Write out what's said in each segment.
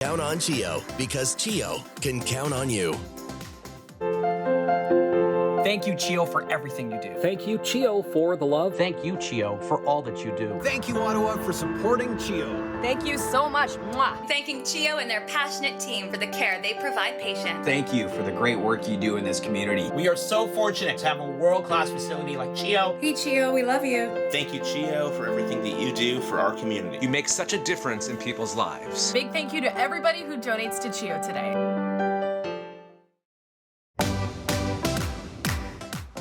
Count on CHEO, because CHEO can count on you. Thank you, CHEO, for everything you do. Thank you, CHEO, for the love. Thank you, CHEO, for all that you do. Thank you, Ottawa, for supporting CHEO. Thank you so much. Mwah. Thanking CHEO and their passionate team for the care they provide patients. Thank you for the great work you do in this community. We are so fortunate to have a world-class facility like CHEO. Hey, CHEO, we love you. Thank you, CHEO, for everything that you do for our community. You make such a difference in people's lives. Big thank you to everybody who donates to CHEO today.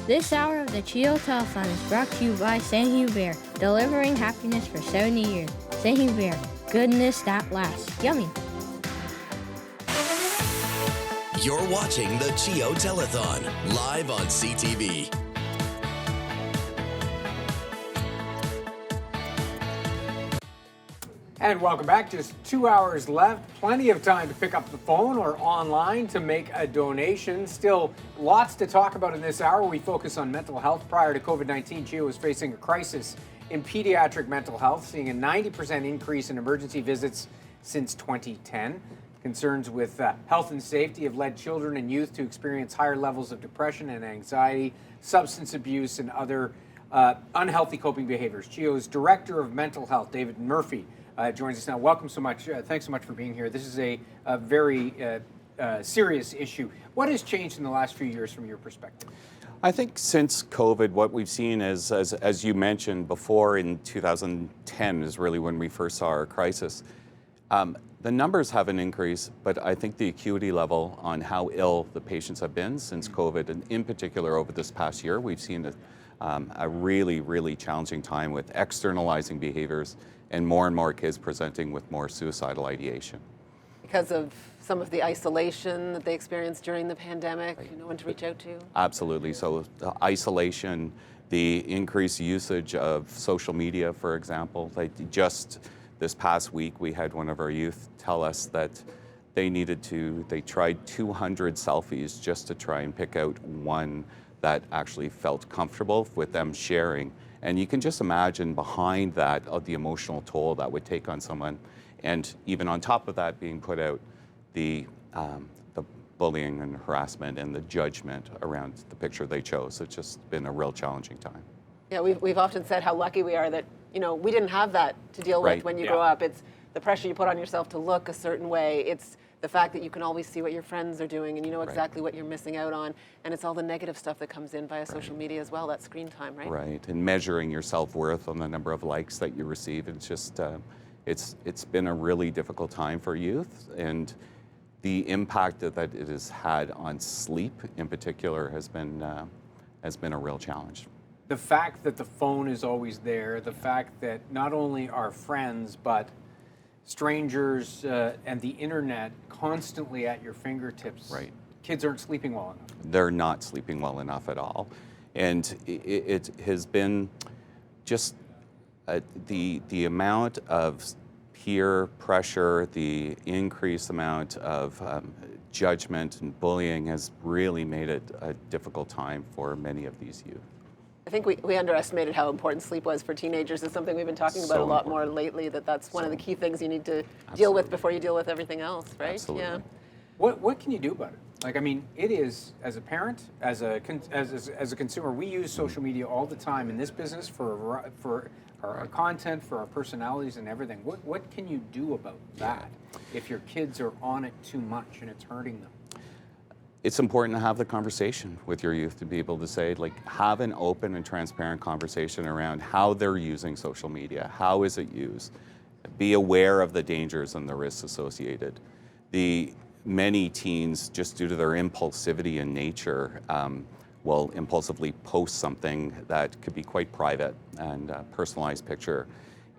This hour of the CHEO Telethon is brought to you by St. Hubert, delivering happiness for 70 years. St. Hubert, goodness that lasts. Yummy. You're watching the CHEO Telethon, live on CTV. And welcome back. Just 2 hours left. Plenty of time to pick up the phone or online to make a donation. Still lots to talk about in this hour. We focus on mental health. Prior to COVID-19, CHEO was facing a crisis in pediatric mental health, seeing a 90% increase in emergency visits since 2010. Concerns with health and safety have led children and youth to experience higher levels of depression and anxiety, substance abuse, and other unhealthy coping behaviors. CHEO's Director of Mental Health, David Murphy, joins us now. Welcome so much. Thanks so much for being here. This is a very serious issue. What has changed in the last few years from your perspective? I think since COVID, what we've seen is, as you mentioned before, in 2010 is really when we first saw our crisis. The numbers haven't increased, but I think the acuity level on how ill the patients have been since COVID, and in particular over this past year, we've seen a really, really challenging time with externalizing behaviors and more kids presenting with more suicidal ideation. Because of some of the isolation that they experienced during the pandemic, right. No one to reach out to? Absolutely. So the isolation, the increased usage of social media, for example. Like just this past week, we had one of our youth tell us that they tried 200 selfies just to try and pick out one that actually felt comfortable with them sharing. And you can just imagine behind that the emotional toll that would take on someone. And even on top of that, being put out the bullying and harassment and the judgment around the picture they chose. It's just been a real challenging time. Yeah, we've often said how lucky we are that, we didn't have that to deal with when you grow up. It's the pressure you put on yourself to look a certain way. It's the fact that you can always see what your friends are doing and you know exactly what you're missing out on. And it's all the negative stuff that comes in via social media as well, that screen time, right? Right, and measuring your self-worth on the number of likes that you receive. It's just, it's been a really difficult time for youth, and the impact that it has had on sleep in particular has been a real challenge. The fact that the phone is always there, the fact that not only our friends, but strangers and the internet constantly at your fingertips. Right. Kids aren't sleeping well enough. They're not sleeping well enough at all. And it has been just the amount of peer pressure, the increased amount of judgment and bullying has really made it a difficult time for many of these youth. I think we underestimated how important sleep was for teenagers. It's something we've been talking about a lot more lately, that's one of the key things you need to deal with before you deal with everything else, right? Absolutely. Yeah. What can you do about it? Like, I mean, it is, as a parent, as a consumer, we use social media all the time in this business for our content, for our personalities and everything. What can you do about that if your kids are on it too much and it's hurting them? It's important to have the conversation with your youth, to be able to say, have an open and transparent conversation around how they're using social media. How is it used? Be aware of the dangers and the risks associated. Many teens, just due to their impulsivity in nature, will impulsively post something that could be quite private and a personalized picture.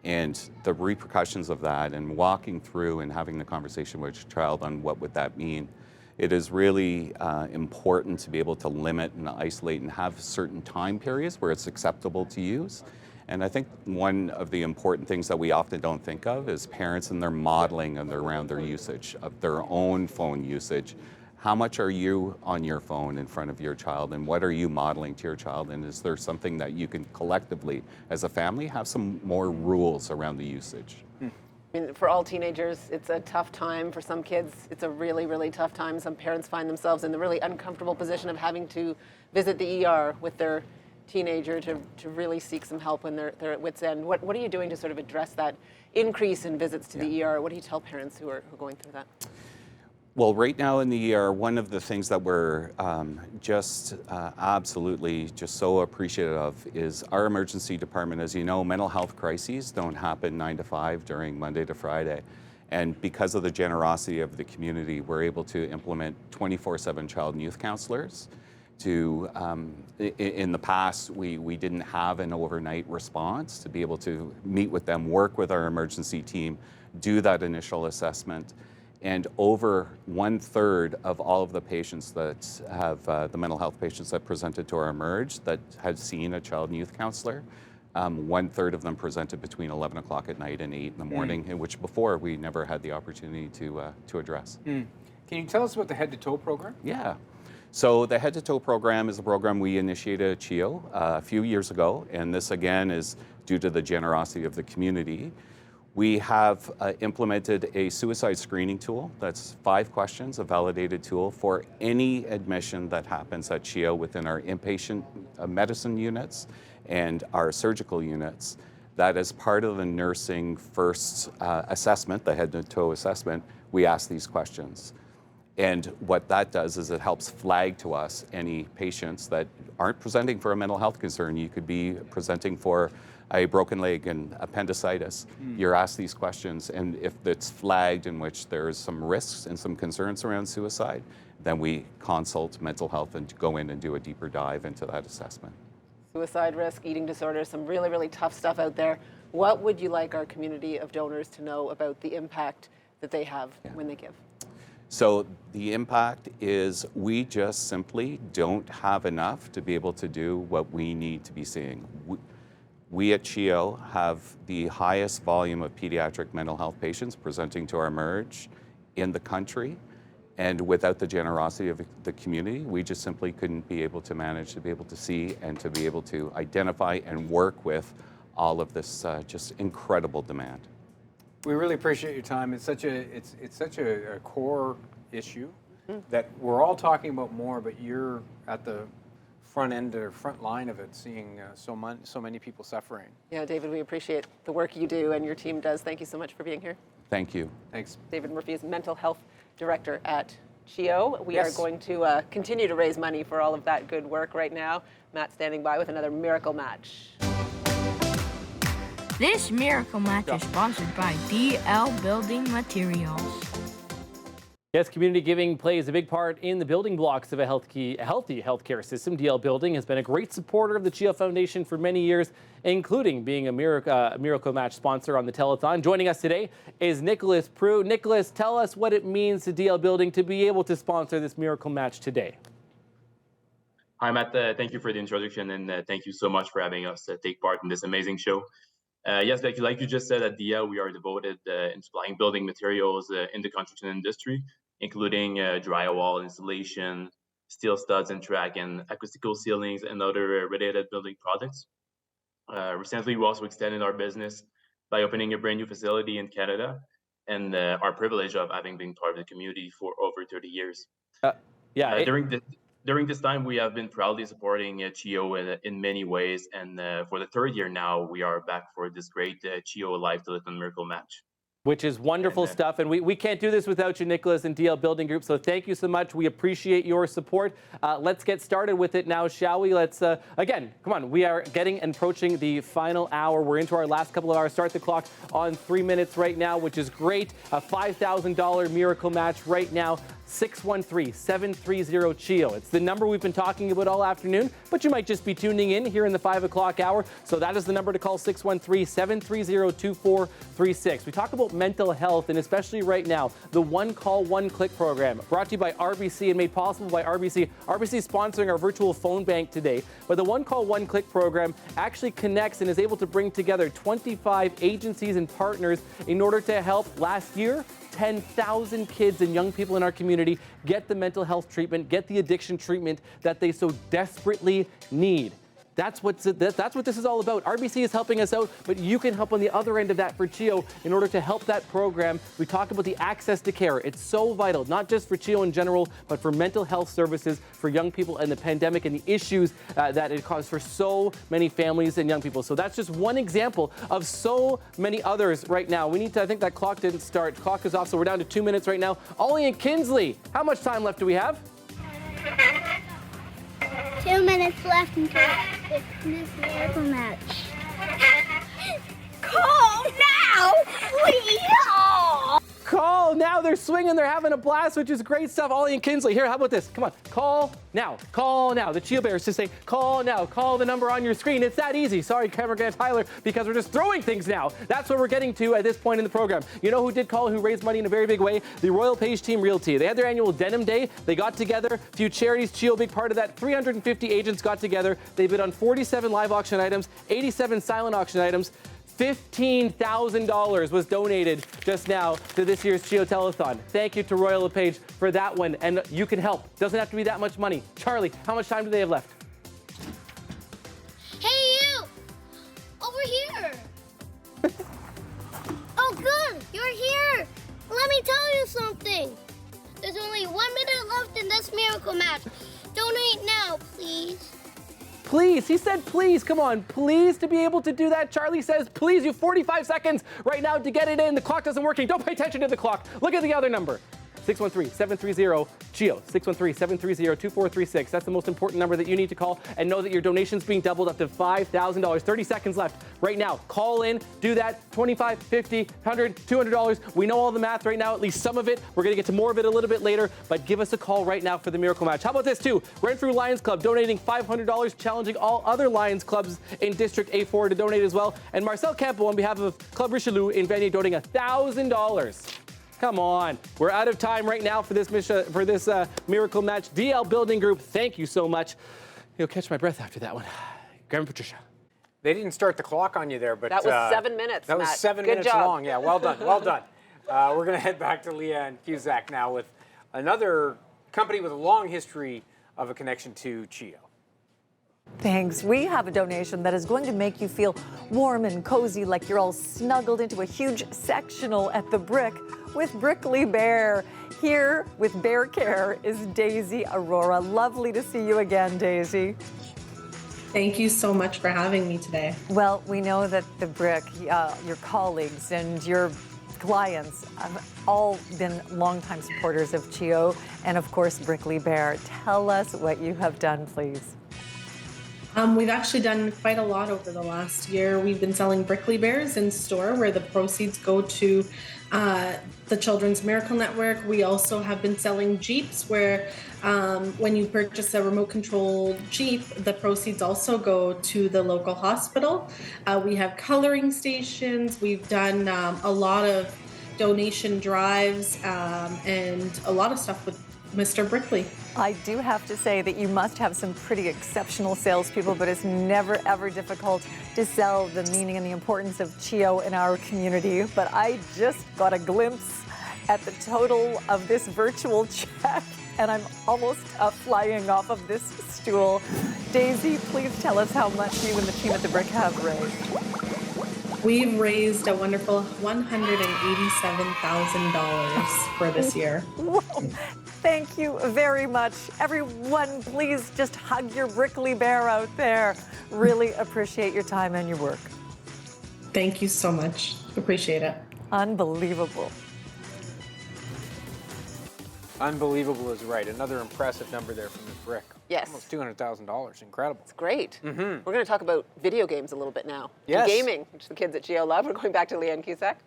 And the repercussions of that, and walking through and having the conversation with your child on what would that mean. It is really important to be able to limit and isolate and have certain time periods where it's acceptable to use. And I think one of the important things that we often don't think of is parents and their modeling and around their usage of their own phone usage. How much are you on your phone in front of your child, and what are you modeling to your child? And is there something that you can collectively, as a family, have some more rules around the usage? I mean, for all teenagers, it's a tough time. For some kids, it's a really, really tough time. Some parents find themselves in the really uncomfortable position of having to visit the ER with their teenager to really seek some help when they're at wit's end. What are you doing to sort of address that increase in visits to the ER? What do you tell parents who are going through that? Well, right now in the ER, one of the things that we're absolutely just so appreciative of is our emergency department. As you know, mental health crises don't happen 9 to 5 during Monday to Friday. And because of the generosity of the community, we're able to implement 24/7 child and youth counselors. In the past, we didn't have an overnight response to be able to meet with them, work with our emergency team, do that initial assessment. And over 1/3 of all of the patients that have, the mental health patients that presented to our Emerge that had seen a child and youth counselor, 1/3 of them presented between 11 o'clock at night and 8 in the morning, in which before we never had the opportunity to address. Can you tell us about the Head to Toe program? Yeah. So the Head to Toe program is a program we initiated at CHEO a few years ago, and this again is due to the generosity of the community. We have implemented a suicide screening tool that's 5 questions, a validated tool for any admission that happens at CHEO within our inpatient medicine units and our surgical units. That as part of the nursing first assessment, the head to toe assessment, we ask these questions. And what that does is it helps flag to us any patients that aren't presenting for a mental health concern. You could be presenting for a broken leg and appendicitis. You're asked these questions, and if it's flagged in which there's some risks and some concerns around suicide, then we consult mental health and go in and do a deeper dive into that assessment. Suicide risk, eating disorders, some really, really tough stuff out there. What would you like our community of donors to know about the impact that they have when they give? So the impact is we just simply don't have enough to be able to do what we need to be seeing. We at CHEO have the highest volume of pediatric mental health patients presenting to our Emerge in the country. And without the generosity of the community, we just simply couldn't be able to manage to be able to see and to be able to identify and work with all of this just incredible demand. We really appreciate your time. It's such a core issue that we're all talking about more, but you're at the front end or front line of it, seeing so many people suffering. Yeah, David, we appreciate the work you do and your team does. Thank you so much for being here. Thank you. Thanks. David Murphy is Mental Health Director at CHEO. We are going to continue to raise money for all of that good work right now. Matt's standing by with another Miracle Match. This Miracle Match is sponsored by DL Building Materials. Yes, community giving plays a big part in the building blocks of a healthy healthcare system. DL Building has been a great supporter of the CHEO Foundation for many years, including being a Miracle Match sponsor on the Telethon. Joining us today is Nicholas Prue. Nicholas, tell us what it means to DL Building to be able to sponsor this Miracle Match today. Hi, Matt. Thank you for the introduction, and thank you so much for having us take part in this amazing show. Yes, like you just said, at DL, we are devoted in supplying building materials in the construction industry, including drywall installation, steel studs and track, and acoustical ceilings and other related building products. Recently, we also extended our business by opening a brand new facility in Canada, and our privilege of having been part of the community for over 30 years. During this time, we have been proudly supporting CHEO in many ways, and for the 3rd year now, we are back for this great CHEO Live Telethon Miracle Match. Which is wonderful stuff, and we can't do this without you, Nicholas, and DL Building Group, so thank you so much. We appreciate your support. Let's get started with it now, shall we? Let's, again, come on, we are approaching the final hour. We're into our last couple of hours. Start the clock on 3 minutes right now, which is great. A $5,000 Miracle Match right now. 613-730-CHEO. It's the number we've been talking about all afternoon, but you might just be tuning in here in the 5 o'clock hour. So that is the number to call, 613-730-2436. We talk about mental health, and especially right now, the One Call, One Click program, brought to you by RBC and made possible by RBC. RBC is sponsoring our virtual phone bank today. But the One Call, One Click program actually connects and is able to bring together 25 agencies and partners in order to help last year 10,000 kids and young people in our community get the mental health treatment, get the addiction treatment that they so desperately need. That's what this is all about. RBC is helping us out, but you can help on the other end of that for CHEO in order to help that program. We talked about the access to care. It's so vital, not just for CHEO in general, but for mental health services for young people and the pandemic and the issues that it caused for so many families and young people. So that's just one example of so many others right now. We need to, I think that clock didn't start. Clock is off, so we're down to 2 minutes right now. Ollie and Kinsley, how much time left do we have? 2 minutes left until this miracle match. Call now, please! Call now. They're swinging. They're having a blast, which is great stuff. Ollie and Kinsley, here, how about this? Come on. Call now. Call now. The CHEO Bears just say, call now. Call the number on your screen. It's that easy. Sorry, camera guy Tyler, because we're just throwing things now. That's what we're getting to at this point in the program. You know who did call, who raised money in a very big way? The Royal Page Team Realty. They had their annual Denim Day. They got together. A few charities, CHEO, big part of that. 350 agents got together. They bid on 47 live auction items, 87 silent auction items. $15,000 was donated just now to this year's CHEO Telethon. Thank you to Royal LePage for that one, and you can help. Doesn't have to be that much money. Charlie, how much time do they have left? Hey, you! Over here! Oh, good! You're here! Let me tell you something. There's only 1 minute left in this miracle match. Donate now, please. Please, he said please, come on, please to be able to do that. Charlie says please, you have 45 seconds right now to get it in. The clock isn't working. Don't pay attention to the clock. Look at the other number. 613-730-CHEO, 613-730-2436. That's the most important number that you need to call, and know that your donation's being doubled up to $5,000. 30 seconds left right now. Call in, do that. $25, $50, $100, $200. We know all the math right now, at least some of it. We're going to get to more of it a little bit later, but give us a call right now for the Miracle Match. How about this too? Renfrew Lions Club donating $500, challenging all other Lions clubs in District A4 to donate as well. And Marcel Campo on behalf of Club Richelieu in Vanier donating $1,000. Come on. We're out of time right now for this Miracle Match. DL Building Group, thank you so much. You'll catch my breath after that one. Grandma Patricia. They didn't start the clock on you there, but that was 7 minutes. That was Matt. 7 Good minutes job. long. Yeah, well done. Well done. We're going to head back to Leah and Cusack now with another company with a long history of a connection to CHEO. Thanks. We have a donation that is going to make you feel warm and cozy, like you're all snuggled into a huge sectional at the Brick with Brickley Bear. Here with Bear Care is Daisy Aurora. Lovely to see you again, Daisy. Thank you so much for having me today. Well, we know that the Brick, your colleagues and your clients have all been longtime supporters of CHEO and, of course, Brickley Bear. Tell us what you have done, please. We've actually done quite a lot over the last year. We've been selling Brickley Bears in store, where the proceeds go to the Children's Miracle Network. We also have been selling Jeeps, where when you purchase a remote control Jeep, the proceeds also go to the local hospital. We have coloring stations. We've done a lot of donation drives and a lot of stuff with Mr. Brickley. I do have to say that you must have some pretty exceptional salespeople, but it's never, ever difficult to sell the meaning and the importance of CHEO in our community. But I just got a glimpse at the total of this virtual check, and I'm almost flying off of this stool. Daisy, please tell us how much you and the team at the Brick have raised. We've raised a wonderful $187,000 for this year. Whoa. Thank you very much. Everyone, please just hug your Brickley Bear out there. Really appreciate your time and your work. Thank you so much. Appreciate it. Unbelievable. Unbelievable is right. Another impressive number there from the Brick. Yes. Almost $200,000. Incredible. It's great. Mm-hmm. We're going to talk about video games a little bit now. Yes. And gaming, which the kids at CHEO love. We're going back to Leanne Cusack.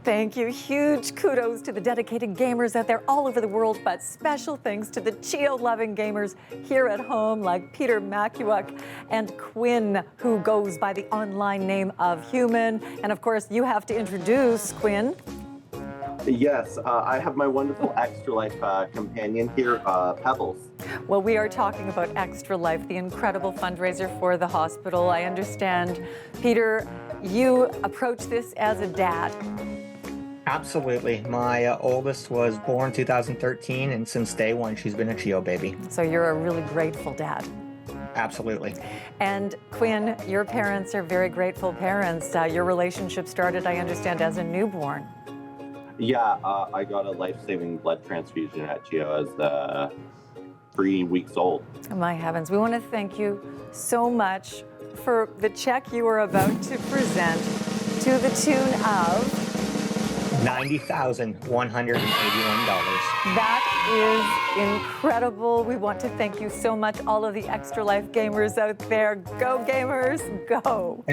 Thank you. Huge kudos to the dedicated gamers out there all over the world, but special thanks to the CHEO-loving gamers here at home, like Peter Macuak and Quinn, who goes by the online name of Human. And of course, you have to introduce Quinn. Yes, I have my wonderful Extra Life companion here, Pebbles. Well, we are talking about Extra Life, the incredible fundraiser for the hospital. I understand, Peter, you approach this as a dad. Absolutely. My oldest was born 2013, and since day one, she's been a CHEO baby. So you're a really grateful dad. absolutely. And Quinn, your parents are very grateful parents. Your relationship started, I understand, as a newborn. Yeah, I got a life-saving blood transfusion at CHEO as 3 weeks old. My heavens, we want to thank you so much for the check you are about to present to the tune of $90,181. That is incredible. We want to thank you so much, all of the Extra Life gamers out there. Go gamers, go.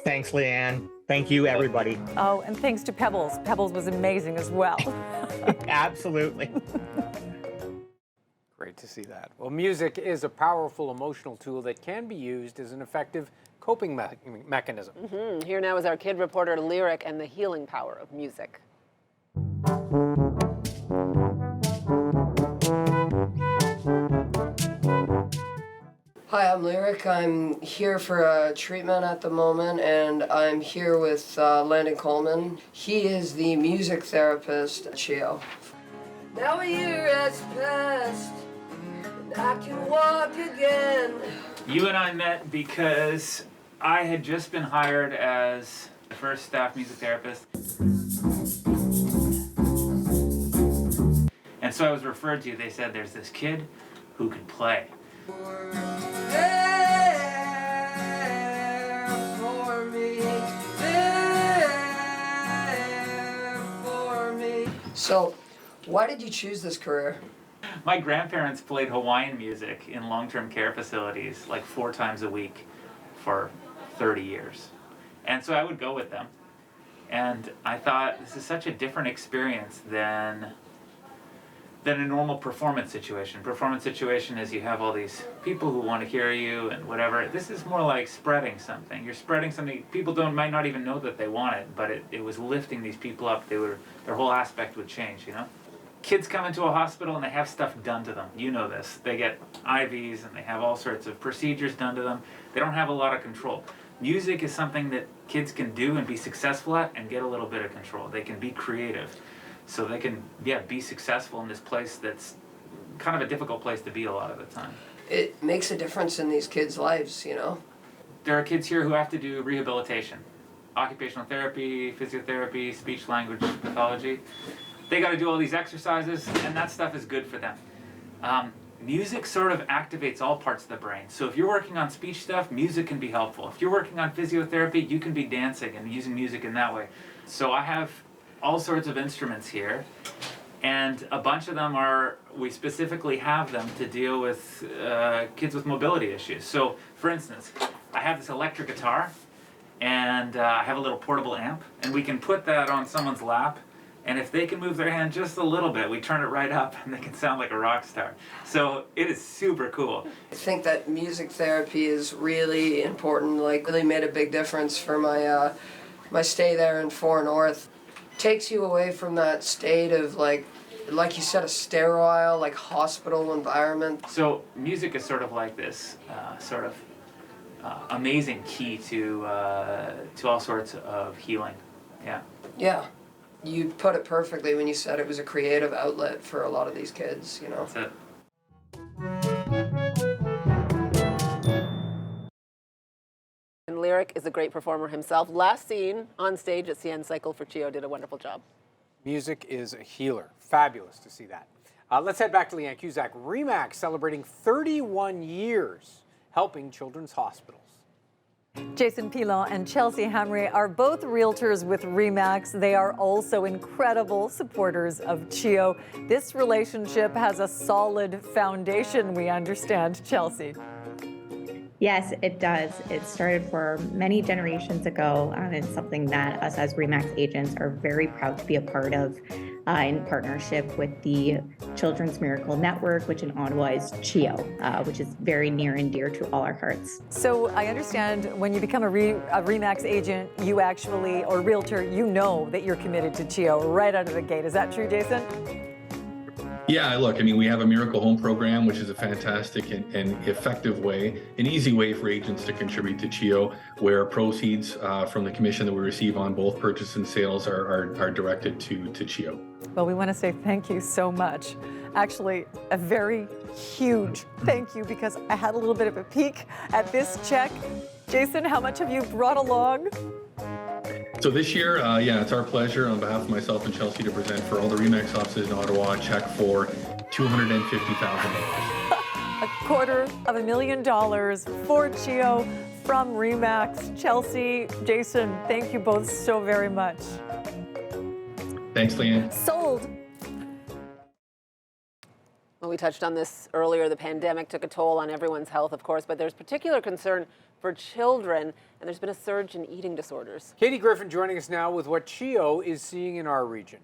Thanks, Leanne. Thank you, everybody. Oh, and thanks to Pebbles. Pebbles was amazing as well. Absolutely. Great to see that. Well, music is a powerful emotional tool that can be used as an effective coping mechanism. Here now is our kid reporter Lyric and the healing power of music. Hi, I'm Lyric. I'm here for a treatment at the moment, and I'm here with Landon Coleman. He is the music therapist at CHEO. Now a year has passed, and I can walk again. You and I met because I had just been hired as the first staff music therapist. And so I was referred to. They said there's this kid who could play. So, why did you choose this career? My grandparents played Hawaiian music in long-term care facilities like 4 times a week for 30 years. And so I would go with them. And I thought, this is such a different experience than a normal performance situation. Performance situation is you have all these people who want to hear you and whatever. This is more like spreading something. You're spreading something. People might not even know that they want it, but it was lifting these people up. Their whole aspect would change, you know? Kids come into a hospital and they have stuff done to them. You know this. They get IVs and they have all sorts of procedures done to them. They don't have a lot of control. Music is something that kids can do and be successful at and get a little bit of control. They can be creative. So they can, be successful in this place that's kind of a difficult place to be a lot of the time. It makes a difference in these kids' lives, you know? There are kids here who have to do rehabilitation, occupational therapy, physiotherapy, speech language pathology. They got to do all these exercises, and that stuff is good for them. Music sort of activates all parts of the brain. So if you're working on speech stuff, music can be helpful. If you're working on physiotherapy, you can be dancing and using music in that way. So I have all sorts of instruments here, and a bunch of them we specifically have them to deal with kids with mobility issues. So, for instance, I have this electric guitar, and I have a little portable amp, and we can put that on someone's lap, and if they can move their hand just a little bit, we turn it right up, and they can sound like a rock star. So it is super cool. I think that music therapy is really important, really made a big difference for my stay there in 4 North. Takes you away from that state of like you said, a sterile, hospital environment. So music is sort of like this amazing key to all sorts of healing. Yeah. Yeah. You put it perfectly when you said it was a creative outlet for a lot of these kids, you know. That's it. And Lyric is a great performer himself. Last seen on stage at CN Cycle for CHEO, did a wonderful job. Music is a healer. Fabulous to see that. Let's head back to Leanne Cusack. RE/MAX celebrating 31 years helping children's hospitals. Jason Pilon and Chelsea Hamre are both realtors with RE/MAX. They are also incredible supporters of CHEO. This relationship has a solid foundation, we understand, Chelsea. Yes, it does. It started for many generations ago, and it's something that us as RE/MAX agents are very proud to be a part of in partnership with the Children's Miracle Network, which in Ottawa is CHEO, which is very near and dear to all our hearts. So I understand when you become a RE/MAX agent, you actually, or realtor, you know that you're committed to CHEO right out of the gate. Is that true, Jason? Yeah, look, we have a Miracle Home program, which is a fantastic and effective way, an easy way for agents to contribute to CHEO, where proceeds from the commission that we receive on both purchase and sales are directed to CHEO. Well, we want to say thank you so much. Actually, a very huge thank you, because I had a little bit of a peek at this check. Jason, how much have you brought along? So this year, it's our pleasure on behalf of myself and Chelsea to present for all the RE/MAX offices in Ottawa a check for $250,000. $250,000 for CHEO from RE/MAX. Chelsea, Jason, thank you both so very much. Thanks, Leanne. Sold. Well, we touched on this earlier. The pandemic took a toll on everyone's health, of course, but there's particular concern for children, and there's been a surge in eating disorders. Katie Griffin joining us now with what CHEO is seeing in our region.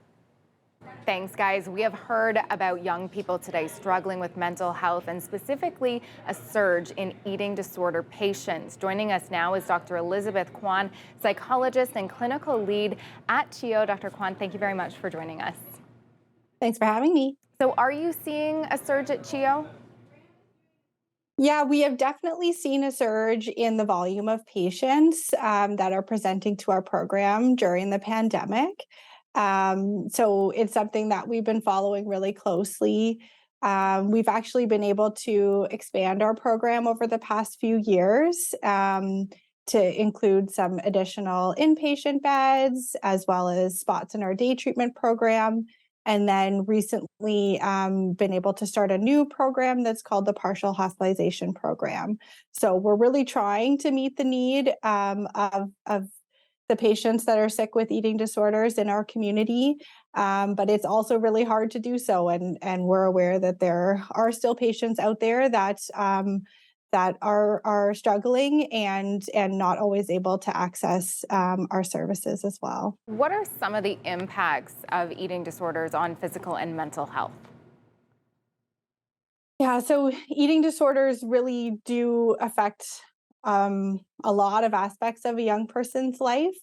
Thanks, guys. We have heard about young people today struggling with mental health, and specifically a surge in eating disorder patients. Joining us now is Dr. Elizabeth Kwan, psychologist and clinical lead at CHEO. Dr. Kwan, thank you very much for joining us. Thanks for having me. So are you seeing a surge at CHEO? Yeah, we have definitely seen a surge in the volume of patients that are presenting to our program during the pandemic. So it's something that we've been following really closely. We've actually been able to expand our program over the past few years to include some additional inpatient beds, as well as spots in our day treatment program. And then recently been able to start a new program that's called the Partial Hospitalization Program. So we're really trying to meet the need of the patients that are sick with eating disorders in our community, but it's also really hard to do so. And we're aware that there are still patients out there that are struggling and not always able to access our services as well. What are some of the impacts of eating disorders on physical and mental health? Yeah, so eating disorders really do affect a lot of aspects of a young person's life.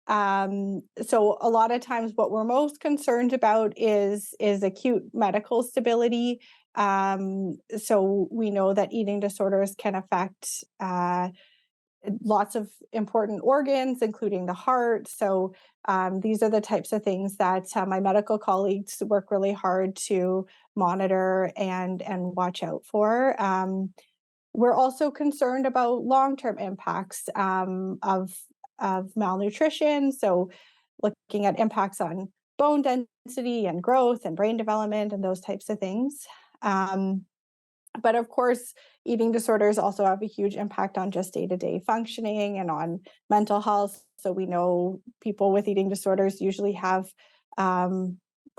So a lot of times what we're most concerned about is acute medical stability. So we know that eating disorders can affect lots of important organs, including the heart. So these are the types of things that my medical colleagues work really hard to monitor and watch out for. We're also concerned about long-term impacts of malnutrition. So looking at impacts on bone density and growth and brain development and those types of things. But of course, eating disorders also have a huge impact on just day-to-day functioning and on mental health. So we know people with eating disorders usually have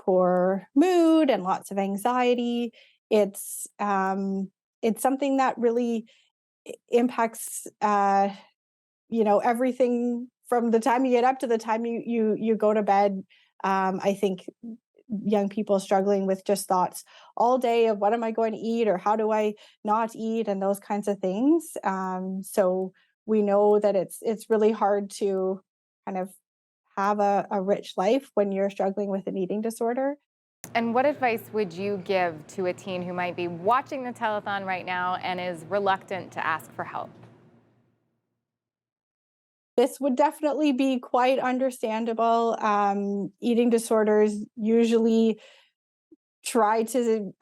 poor mood and lots of anxiety. It's something that really impacts everything from the time you get up to the time you go to bed. I think young people struggling with just thoughts all day of what am I going to eat or how do I not eat and those kinds of things. So we know that it's really hard to kind of have a rich life when you're struggling with an eating disorder. And what advice would you give to a teen who might be watching the telethon right now and is reluctant to ask for help? This would definitely be quite understandable. Eating disorders usually try to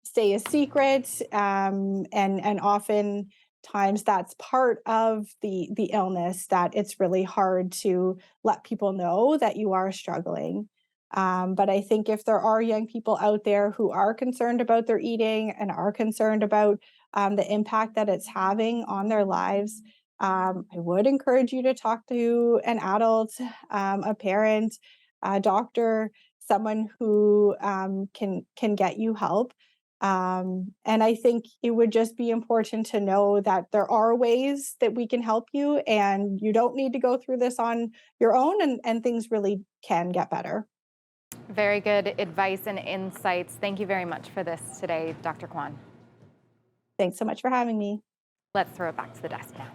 stay a secret, and often times that's part of the illness, that it's really hard to let people know that you are struggling. But I think if there are young people out there who are concerned about their eating and are concerned about the impact that it's having on their lives, I would encourage you to talk to an adult, a parent, a doctor, someone who can get you help. And I think it would just be important to know that there are ways that we can help you, and you don't need to go through this on your own, and things really can get better. Very good advice and insights. Thank you very much for this today, Dr. Kwan. Thanks so much for having me. Let's throw it back to the desk now.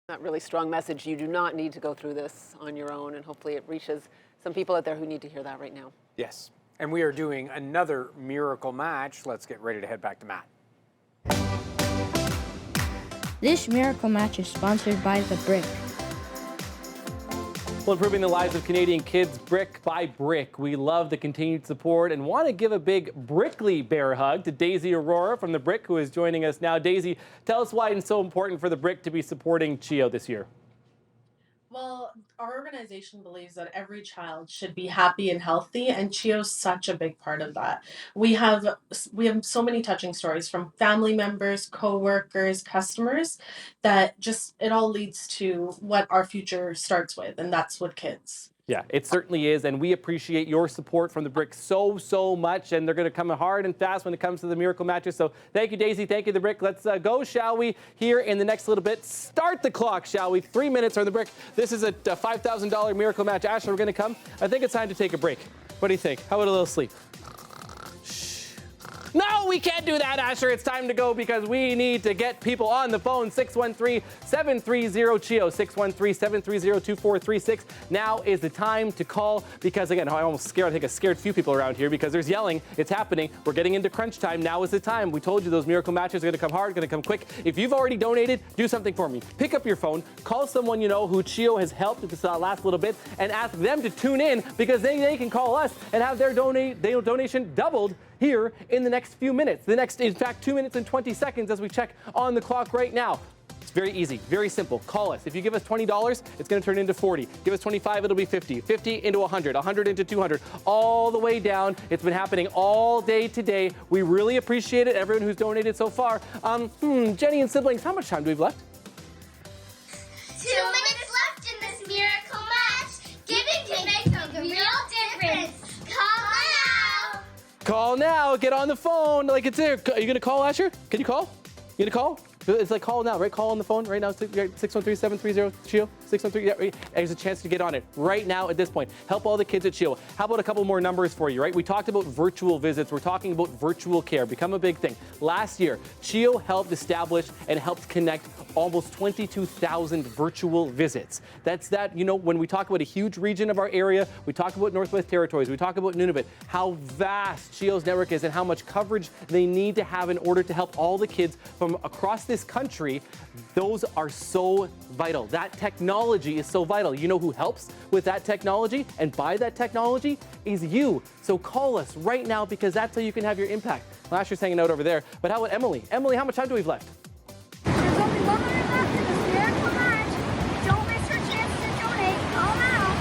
That really strong message. You do not need to go through this on your own, and hopefully it reaches some people out there who need to hear that right now. Yes. And we are doing another miracle match. Let's get ready to head back to Matt. This miracle match is sponsored by The Brick. Well, improving the lives of Canadian kids brick by brick. We love the continued support and want to give a big Brickley Bear hug to Daisy Aurora from the Brick, who is joining us now. Daisy, tell us why it's so important for the Brick to be supporting CHEO this year. Well, our organization believes that every child should be happy and healthy, and CHEO is such a big part of that. We have so many touching stories from family members, co-workers, customers, that just it all leads to what our future starts with, and that's with kids. Yeah, it certainly is, and we appreciate your support from the Brick so much, and they're going to come hard and fast when it comes to the Miracle matches. So thank you, Daisy. Thank you, the Brick. Let's go, shall we, here in the next little bit. Start the clock, shall we? 3 minutes on the Brick. This is a $5,000 Miracle match. Ashley, we're going to come. I think it's time to take a break. What do you think? How about a little sleep? No, we can't do that, Asher. It's time to go because we need to get people on the phone. 613-730-CHEO, 613-730-2436. Now is the time to call because, again, I'm almost scared. I think I scared a few people around here because there's yelling. It's happening. We're getting into crunch time. Now is the time. We told you those Miracle matches are going to come hard, going to come quick. If you've already donated, do something for me. Pick up your phone, call someone you know who CHEO has helped this last little bit, and ask them to tune in because they can call us and have their donation doubled here in the next few minutes. In fact, 2 minutes and 20 seconds as we check on the clock right now. It's very easy, very simple. Call us. If you give us $20, it's going to turn into 40. Give us 25, it'll be 50. 50 into 100, 100 into 200, all the way down. It's been happening all day today. We really appreciate it, everyone who's donated so far. Jenny and siblings, how much time do we have left? 2 minutes left in this miracle match. Giving can make a real difference. Call now. Call now. Get on the phone. Like it's there. Are you going to call, Asher? Can you call? You going to call? It's like call now, right? Call on the phone right now. 613-730-CHEO. 613. Yeah, there's a chance to get on it right now at this point. Help all the kids at CHEO. How about a couple more numbers for you, right? We talked about virtual visits. We're talking about virtual care. Become a big thing. Last year, CHEO helped establish and helped connect almost 22,000 virtual visits. That's that, when we talk about a huge region of our area, we talk about Northwest Territories, we talk about Nunavut, how vast CHEO's network is and how much coverage they need to have in order to help all the kids from across this country. Those are so vital. That technology is so vital. You know who helps with that technology and buy that technology is you. So call us right now because that's how you can have your impact. Last year's hanging out over there. But how about Emily? Emily, how much time do we have left? There's only 1 minute left in this miracle match. Don't miss your chance to donate. Call now.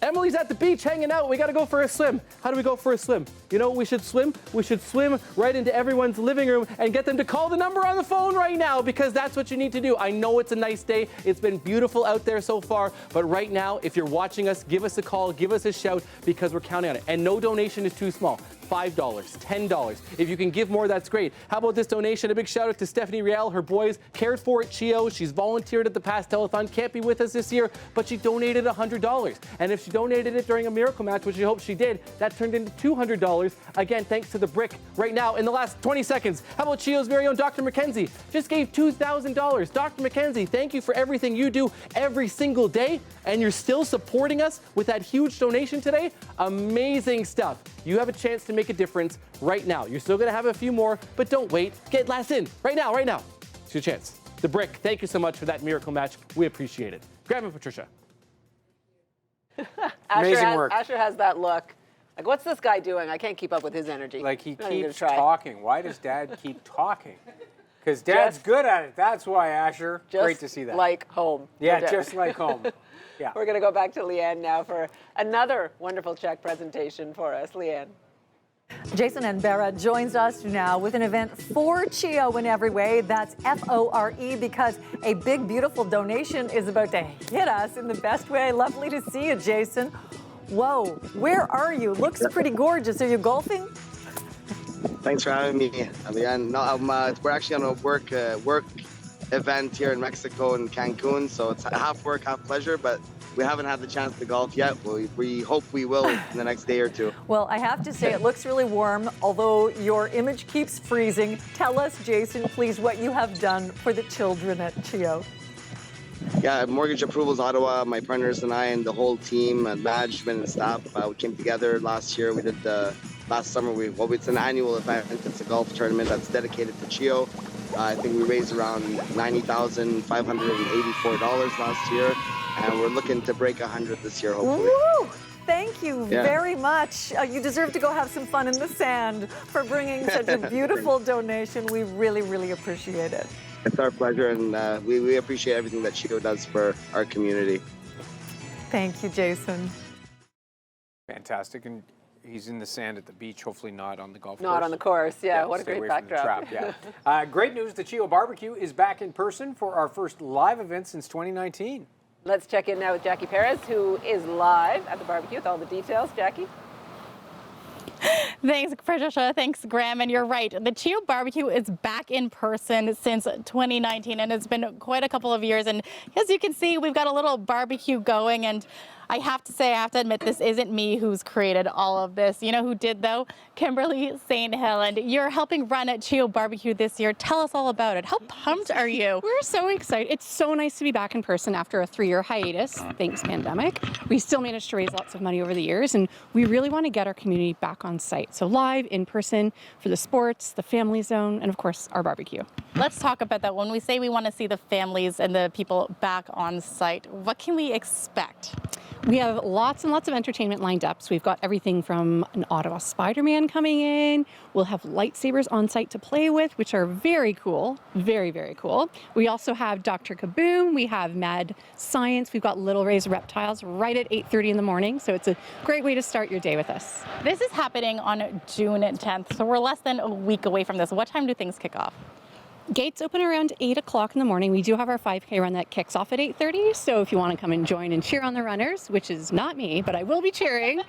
Emily's at the beach hanging out. We got to go for a swim. How do we go for a swim? You know what we should swim? We should swim right into everyone's living room and get them to call the number on the phone right now because that's what you need to do. I know it's a nice day. It's been beautiful out there so far. But right now, if you're watching us, give us a call, give us a shout because we're counting on it. And no donation is too small. $5, $10. If you can give more, that's great. How about this donation? A big shout out to Stephanie Riel. Her boys cared for at CHEO. She's volunteered at the past telethon. Can't be with us this year, but she donated $100. And if she donated it during a miracle match, which we hope she did, that turned into $200. Again, thanks to the Brick. Right now, in the last 20 seconds, how about CHEO's very own Dr. McKenzie? Just gave $2,000. Dr. McKenzie, thank you for everything you do every single day. And you're still supporting us with that huge donation today. Amazing stuff. You have a chance to make a difference right now. You're still going to have a few more, but don't wait. Get last in right now, right now. It's your chance. The Brick, thank you so much for that miracle match. We appreciate it. Grandma Patricia. Amazing work. Asher has that look. Like, what's this guy doing? I can't keep up with his energy. Like, he keeps talking. Why does Dad keep talking? Because Dad's Just- good at it. That's why, Asher. Great to see that. Like home. Yeah, No doubt. just like home. Yeah. We're going to go back to Leanne now for another wonderful check presentation for us. Leanne. Jason and Barra joins us now with an event for CHEO in every way. That's FORE because a big, beautiful donation is about to hit us in the best way. Lovely to see you, Jason. Whoa, where are you? Looks pretty gorgeous. Are you golfing? Thanks for having me, Leanne. No, we're actually on a work event here in Mexico in Cancun, so it's half work, half pleasure, but we haven't had the chance to golf yet. We hope we will in the next day or two. Well, I have to say it looks really warm, although your image keeps freezing. Tell us, Jason, please, what you have done for the children at CHEO. Yeah, Mortgage Approvals Ottawa, my partners and I and the whole team and management and staff, we came together last year. We did last summer. It's an annual event. It's a golf tournament that's dedicated to CHEO. I think we raised around $90,584 last year. and we're looking to break 100 this year, hopefully. Woo! Thank you very much. You deserve to go have some fun in the sand for bringing such a beautiful donation. We really, really appreciate it. It's our pleasure, and we appreciate everything that CHEO does for our community. Thank you, Jason. Fantastic. And he's in the sand at the beach, hopefully not on the golf course. Not on the course, yeah. What a stay great away from the backdrop. trap, yeah. Great news, the CHEO Barbecue is back in person for our first live event since 2019. Let's check in now with Jackie Perez, who is live at the barbecue with all the details. Jackie? Thanks, Patricia. Thanks, Graham. And you're right. The CHEO Barbecue is back in person since 2019, and it's been quite a couple of years. And as you can see, we've got a little barbecue going. And I have to admit, this isn't me who's created all of this. You know who did, though? Kimberly St. Helen. You're helping run at CHEO Barbecue this year. Tell us all about it. How pumped are you? We're so excited. It's so nice to be back in person after a 3-year hiatus, thanks pandemic. We still managed to raise lots of money over the years, and we really want to get our community back on site. So live, in person, for the sports, the family zone, and of course, our barbecue. Let's talk about that. When we say we want to see the families and the people back on site, what can we expect? We have lots and lots of entertainment lined up. So we've got everything from an Ottawa Spider-Man coming in. We'll have lightsabers on site to play with, which are very cool. Very, very cool. We also have Dr. Kaboom. We have Mad Science. We've got Little Ray's Reptiles right at 8:30 in the morning. So it's a great way to start your day with us. This is happening on June 10th. So we're less than a week away from this. What time do things kick off? Gates open around 8 o'clock in the morning. We do have our 5K run that kicks off at 8:30. So if you want to come and join and cheer on the runners, which is not me, but I will be cheering,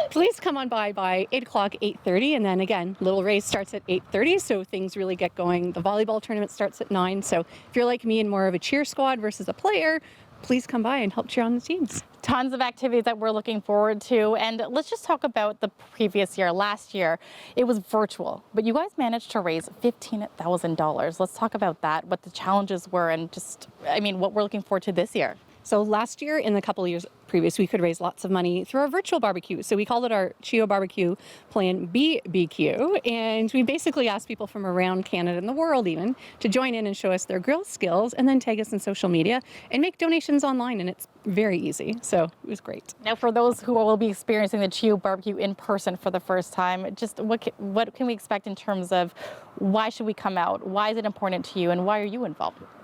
please come on by 8 o'clock, 8:30. And then again, Little Race starts at 8:30. So things really get going. The volleyball tournament starts at 9. So if you're like me and more of a cheer squad versus a player, please come by and help cheer on the teams. Tons of activities that we're looking forward to. And let's just talk about the previous year. Last year, it was virtual, but you guys managed to raise $15,000. Let's talk about that, what the challenges were, and just, what we're looking forward to this year. So last year, in the couple of years previous, we could raise lots of money through our virtual barbecue. So we called it our CHEO Barbecue Plan BBQ. And we basically asked people from around Canada and the world even to join in and show us their grill skills and then tag us in social media and make donations online. And it's very easy. So it was great. Now, for those who will be experiencing the CHEO Barbecue in person for the first time, just what can we expect in terms of why should we come out? Why is it important to you? And why are you involved with this?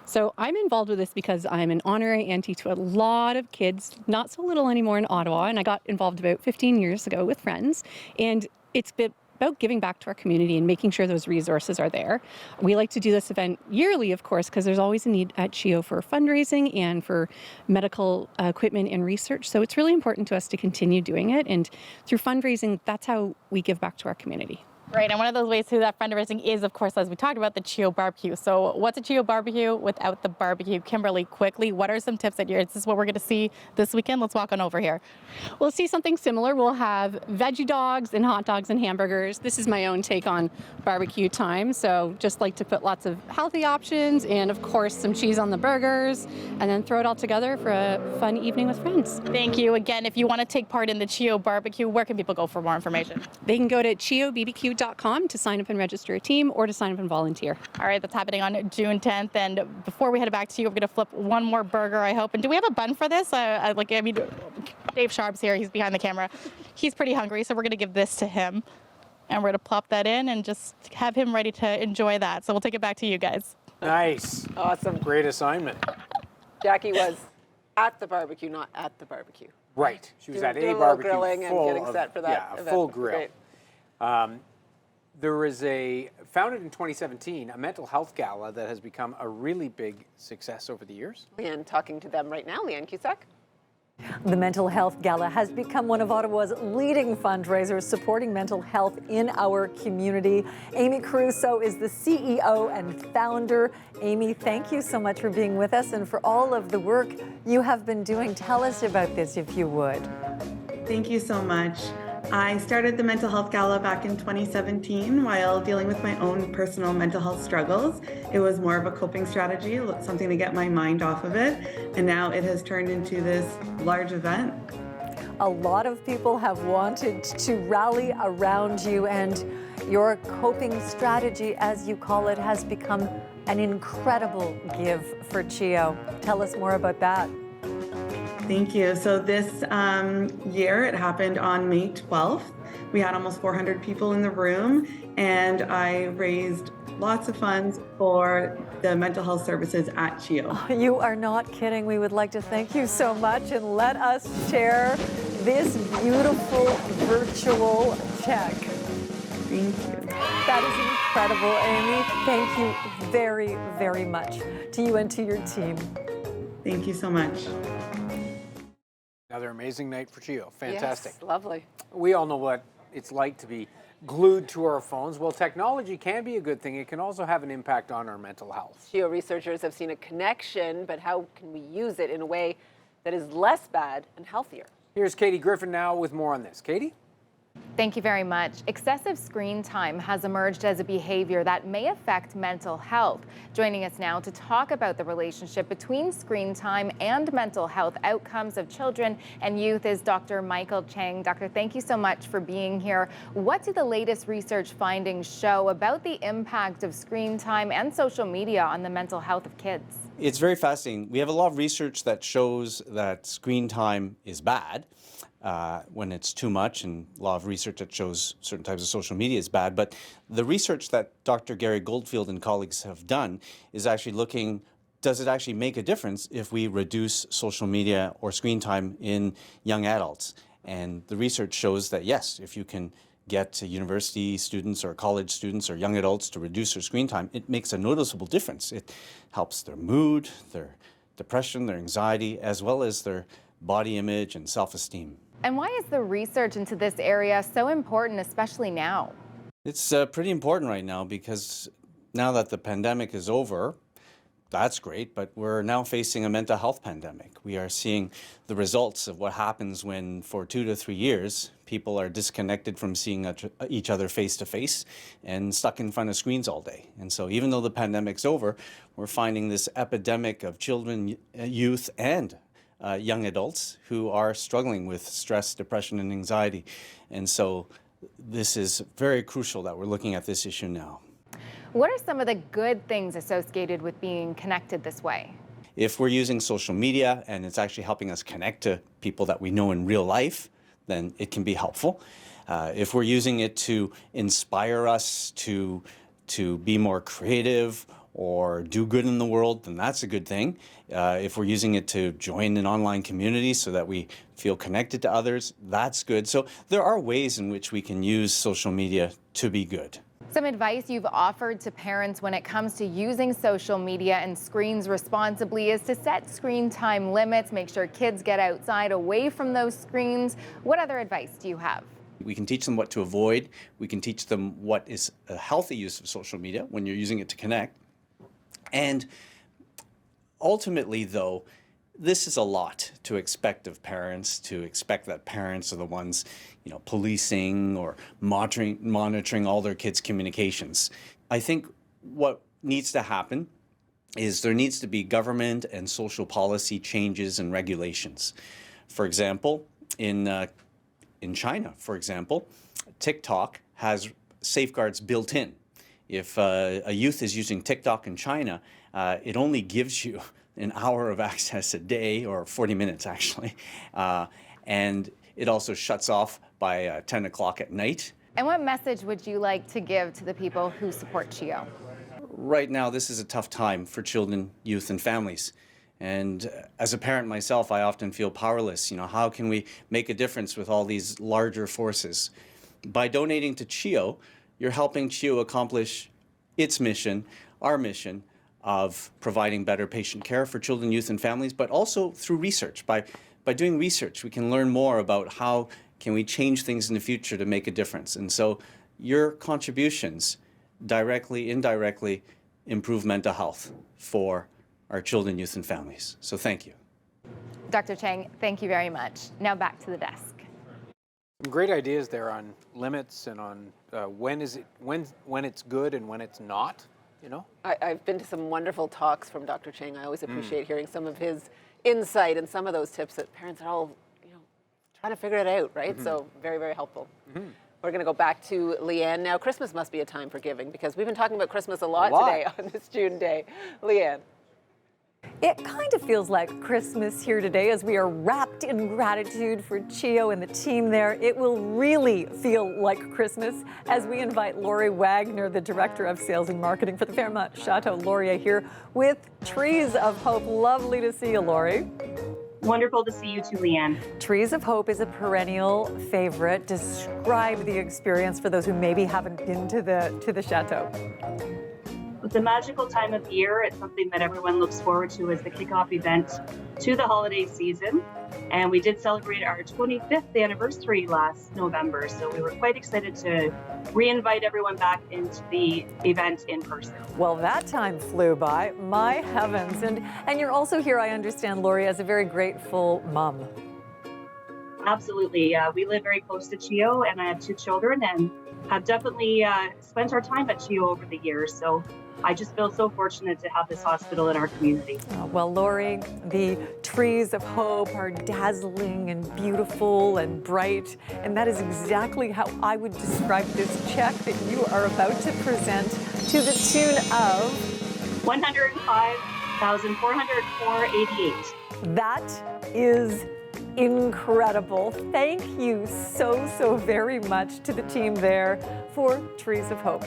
So I'm involved with this because I'm an honorary auntie to a lot of kids, not so little anymore in Ottawa, and I got involved about 15 years ago with friends, and it's been about giving back to our community and making sure those resources are there. We like to do this event yearly, of course, because there's always a need at CHEO for fundraising and for medical equipment and research, so it's really important to us to continue doing it, and through fundraising, that's how we give back to our community. Right, and one of those ways to that fundraising is, of course, as we talked about, the CHEO Barbecue. So what's a CHEO Barbecue without the barbecue? Kimberly, quickly, what are some tips that is this what we're going to see this weekend? Let's walk on over here. We'll see something similar. We'll have veggie dogs and hot dogs and hamburgers. This is my own take on barbecue time. So just like to put lots of healthy options and, of course, some cheese on the burgers and then throw it all together for a fun evening with friends. Thank you. Again, if you want to take part in the CHEO Barbecue, where can people go for more information? They can go to CHEOBBQ.com to sign up and register a team or to sign up and volunteer. All right, that's happening on June 10th. And before we head back to you, we're going to flip one more burger, I hope. And do we have a bun for this? Dave Sharp's here. He's behind the camera. He's pretty hungry, so we're going to give this to him. And we're going to plop that in and just have him ready to enjoy that. So we'll take it back to you guys. Nice. Awesome. Great assignment. Jackie was at the barbecue, not at the barbecue. Right. She was at a barbecue grilling and getting set for that event. A full grill. There is founded in 2017, a mental health gala that has become a really big success over the years. Leanne talking to them right now. Leanne Cusack. The Mental Health Gala has become one of Ottawa's leading fundraisers supporting mental health in our community. Amy Caruso is the CEO and founder. Amy, thank you so much for being with us and for all of the work you have been doing. Tell us about this, if you would. Thank you so much. I started the Mental Health Gala back in 2017 while dealing with my own personal mental health struggles. It was more of a coping strategy, something to get my mind off of it, and now it has turned into this large event. A lot of people have wanted to rally around you, and your coping strategy, as you call it, has become an incredible give for CHEO. Tell us more about that. Thank you. So this year, it happened on May 12th. We had almost 400 people in the room, and I raised lots of funds for the mental health services at CHEO. Oh, you are not kidding. We would like to thank you so much, and let us share this beautiful virtual check. Thank you. That is incredible, Amy. Thank you very, very much to you and to your team. Thank you so much. Another amazing night for CHEO. Fantastic. Yes, lovely. We all know what it's like to be glued to our phones. Well, technology can be a good thing. It can also have an impact on our mental health. CHEO researchers have seen a connection, but how can we use it in a way that is less bad and healthier? Here's Katie Griffin now with more on this. Katie? Thank you very much. Excessive screen time has emerged as a behavior that may affect mental health. Joining us now to talk about the relationship between screen time and mental health outcomes of children and youth is Dr. Michael Chang. Doctor, thank you so much for being here. What do the latest research findings show about the impact of screen time and social media on the mental health of kids? It's very fascinating. We have a lot of research that shows that screen time is bad. When it's too much, and a lot of research that shows certain types of social media is bad. But the research that Dr. Gary Goldfield and colleagues have done is actually looking, does it actually make a difference if we reduce social media or screen time in young adults? And the research shows that yes, if you can get university students or college students or young adults to reduce their screen time, it makes a noticeable difference. It helps their mood, their depression, their anxiety, as well as their body image and self-esteem. And why is the research into this area so important, especially now? It's pretty important right now because now that the pandemic is over, that's great, but we're now facing a mental health pandemic. We are seeing the results of what happens when for 2 to 3 years, people are disconnected from seeing each other face to face and stuck in front of screens all day. And so even though the pandemic's over, we're finding this epidemic of children, youth, and young adults who are struggling with stress, depression, and anxiety. And so this is very crucial that we're looking at this issue now. What are some of the good things associated with being connected this way? If we're using social media and it's actually helping us connect to people that we know in real life, then it can be helpful. If we're using it to inspire us to be more creative or do good in the world, then that's a good thing. If we're using it to join an online community so that we feel connected to others, that's good. So there are ways in which we can use social media to be good. Some advice you've offered to parents when it comes to using social media and screens responsibly is to set screen time limits, make sure kids get outside away from those screens. What other advice do you have? We can teach them what to avoid. We can teach them what is a healthy use of social media when you're using it to connect. And ultimately, though, this is a lot to expect of parents, to expect that parents are the ones, policing or monitoring all their kids' communications. I think what needs to happen is there needs to be government and social policy changes and regulations. For example, in China, for example, TikTok has safeguards built in. If a youth is using TikTok in China, it only gives you an hour of access a day, or 40 minutes actually, and it also shuts off by 10 o'clock at night. And what message would you like to give to the people who support CHEO? Right now, this is a tough time for children, youth, and families. And as a parent myself, I often feel powerless. How can we make a difference with all these larger forces? By donating to CHEO, you're helping CHEO accomplish its mission, our mission, of providing better patient care for children, youth, and families, but also through research. By doing research, we can learn more about how can we change things in the future to make a difference. And so your contributions directly, indirectly, improve mental health for our children, youth, and families. So thank you. Dr. Chang, thank you very much. Now back to the desk. Some great ideas there on limits and on when it's good and when it's not. I've been to some wonderful talks from Dr. Chang. I always appreciate hearing some of his insight and some of those tips that parents are all, trying to figure it out, right? So very, very helpful. We're going to go back to Leanne now. Christmas must be a time for giving because we've been talking about Christmas a lot today on this June day. Leanne. It kind of feels like Christmas here today as we are wrapped in gratitude for CHEO and the team there. It will really feel like Christmas as we invite Lori Wagner, the Director of Sales and Marketing for the Fairmont Chateau Laurier, here with Trees of Hope. Lovely to see you, Lori. Wonderful to see you too, Leanne. Trees of Hope is a perennial favorite. Describe the experience for those who maybe haven't been to the chateau. It's a magical time of year. It's something that everyone looks forward to as the kickoff event to the holiday season. And we did celebrate our 25th anniversary last November. So we were quite excited to re-invite everyone back into the event in person. Well, that time flew by. My heavens. And you're also here, I understand, Lori, as a very grateful mom. Absolutely. We live very close to CHEO, and I have 2 children and have definitely spent our time at CHEO over the years. So I just feel so fortunate to have this hospital in our community. Well, Lori, the Trees of Hope are dazzling and beautiful and bright, and that is exactly how I would describe this check that you are about to present to the tune of $105,404.88. That is incredible. Thank you so very much to the team there for Trees of Hope.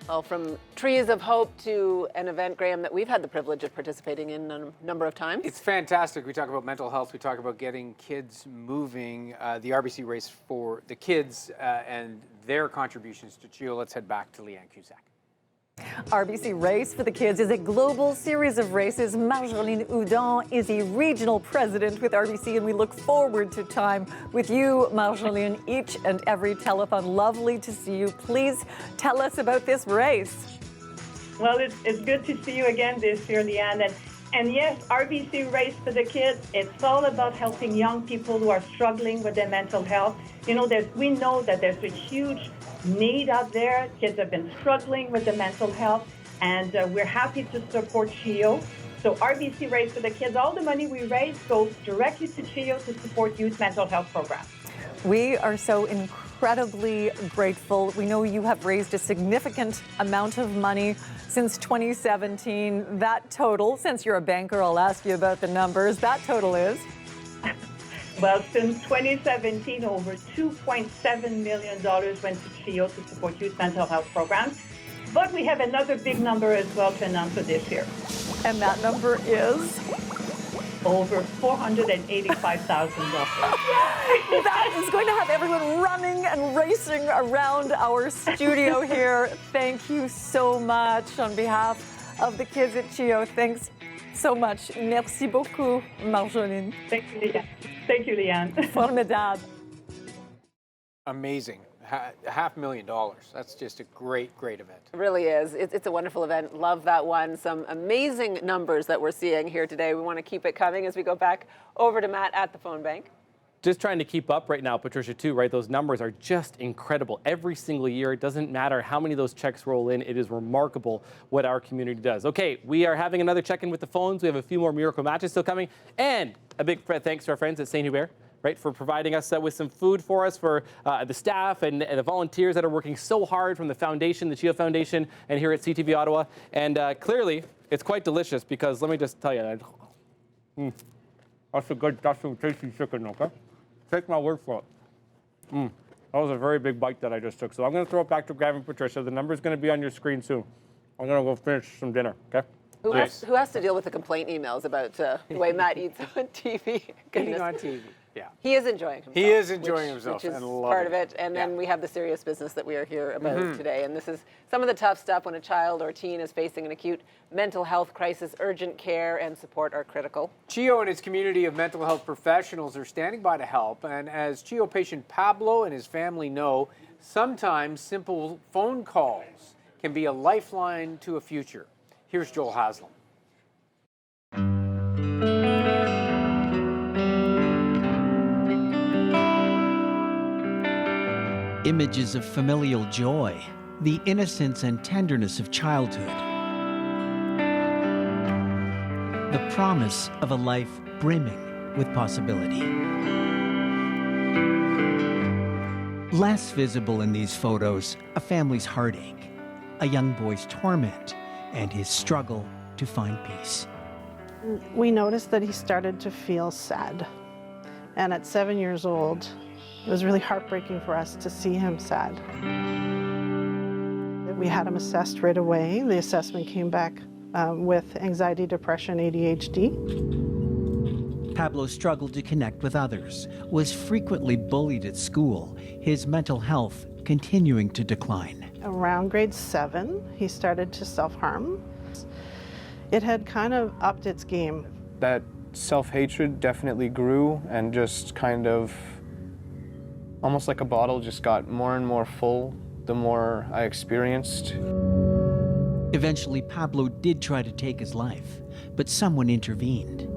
Well, from Trees of Hope to an event, Graham, that we've had the privilege of participating in a number of times. It's fantastic. We talk about mental health. We talk about getting kids moving. The RBC race for the kids and their contributions to CHEO. Let's head back to Leanne Cusack. RBC Race for the Kids is a global series of races. Marjolaine Houdon is the regional president with RBC, and we look forward to time with you, Marjolaine, each and every telethon. Lovely to see you. Please tell us about this race. Well, it's good to see you again this year, Leanne. And yes, RBC Race for the Kids, it's all about helping young people who are struggling with their mental health. You know, we know that there's a huge need out there. Kids have been struggling with the mental health, and we're happy to support CHEO. So RBC Race for the Kids, all the money we raise goes directly to CHEO to support youth mental health programs. We are so incredibly grateful. We know you have raised a significant amount of money since 2017. That total, since you're a banker, I'll ask you about the numbers. That total is? Well, since 2017, over $2.7 million went to CHEO to support youth mental health programs. But we have another big number as well to announce for this year. And that number is? Over $485,000. That is going to have everyone running and racing around our studio here. Thank you so much on behalf of the kids at CHEO. thanks so much. Merci beaucoup, Marjolaine. Thank you, Leanne. Thank you, Leanne. Formidable. Amazing. $500,000. That's just a great event. It really is. It's a wonderful event. Love that one. Some amazing numbers that we're seeing here today. We want to keep it coming as we go back over to Matt at the phone bank. Just trying to keep up right now, Patricia, too, right? Those numbers are just incredible. Every single year, it doesn't matter how many of those checks roll in. It is remarkable what our community does. Okay, we are having another check-in with the phones. We have a few more miracle matches still coming. And a big thanks to our friends at St. Hubert, right, for providing us with some food for us, for the staff and the volunteers that are working so hard from the foundation, the CHEO Foundation, and here at CTV Ottawa. And clearly, it's quite delicious because let me just tell you, that's some tasty chicken, okay? Take my word for it. That was a very big bite that I just took. So I'm going to throw it back to Graham and Patricia. The number's going to be on your screen soon. I'm going to go finish some dinner, okay? Who has to deal with the complaint emails about the way Matt eats on TV? Eating on TV. Yeah. He is enjoying himself. He is enjoying himself which is and part of it. And then we have the serious business that we are here about today. And this is some of the tough stuff when a child or teen is facing an acute mental health crisis. Urgent care and support are critical. CHEO and its community of mental health professionals are standing by to help. And as CHEO patient Pablo and his family know, sometimes simple phone calls can be a lifeline to a future. Here's Joel Haslam. Images of familial joy, the innocence and tenderness of childhood, the promise of a life brimming with possibility. Less visible in these photos, a family's heartache, a young boy's torment, and his struggle to find peace. We noticed that he started to feel sad. And at 7 years old, it was really heartbreaking for us to see him sad. We had him assessed right away. The assessment came back with anxiety, depression, ADHD. Pablo struggled to connect with others, was frequently bullied at school, his mental health continuing to decline. Around grade 7, he started to self-harm. It had kind of upped its game. That self-hatred definitely grew and just kind of, almost like a bottle, just got more and more full the more I experienced. Eventually, Pablo did try to take his life, but someone intervened.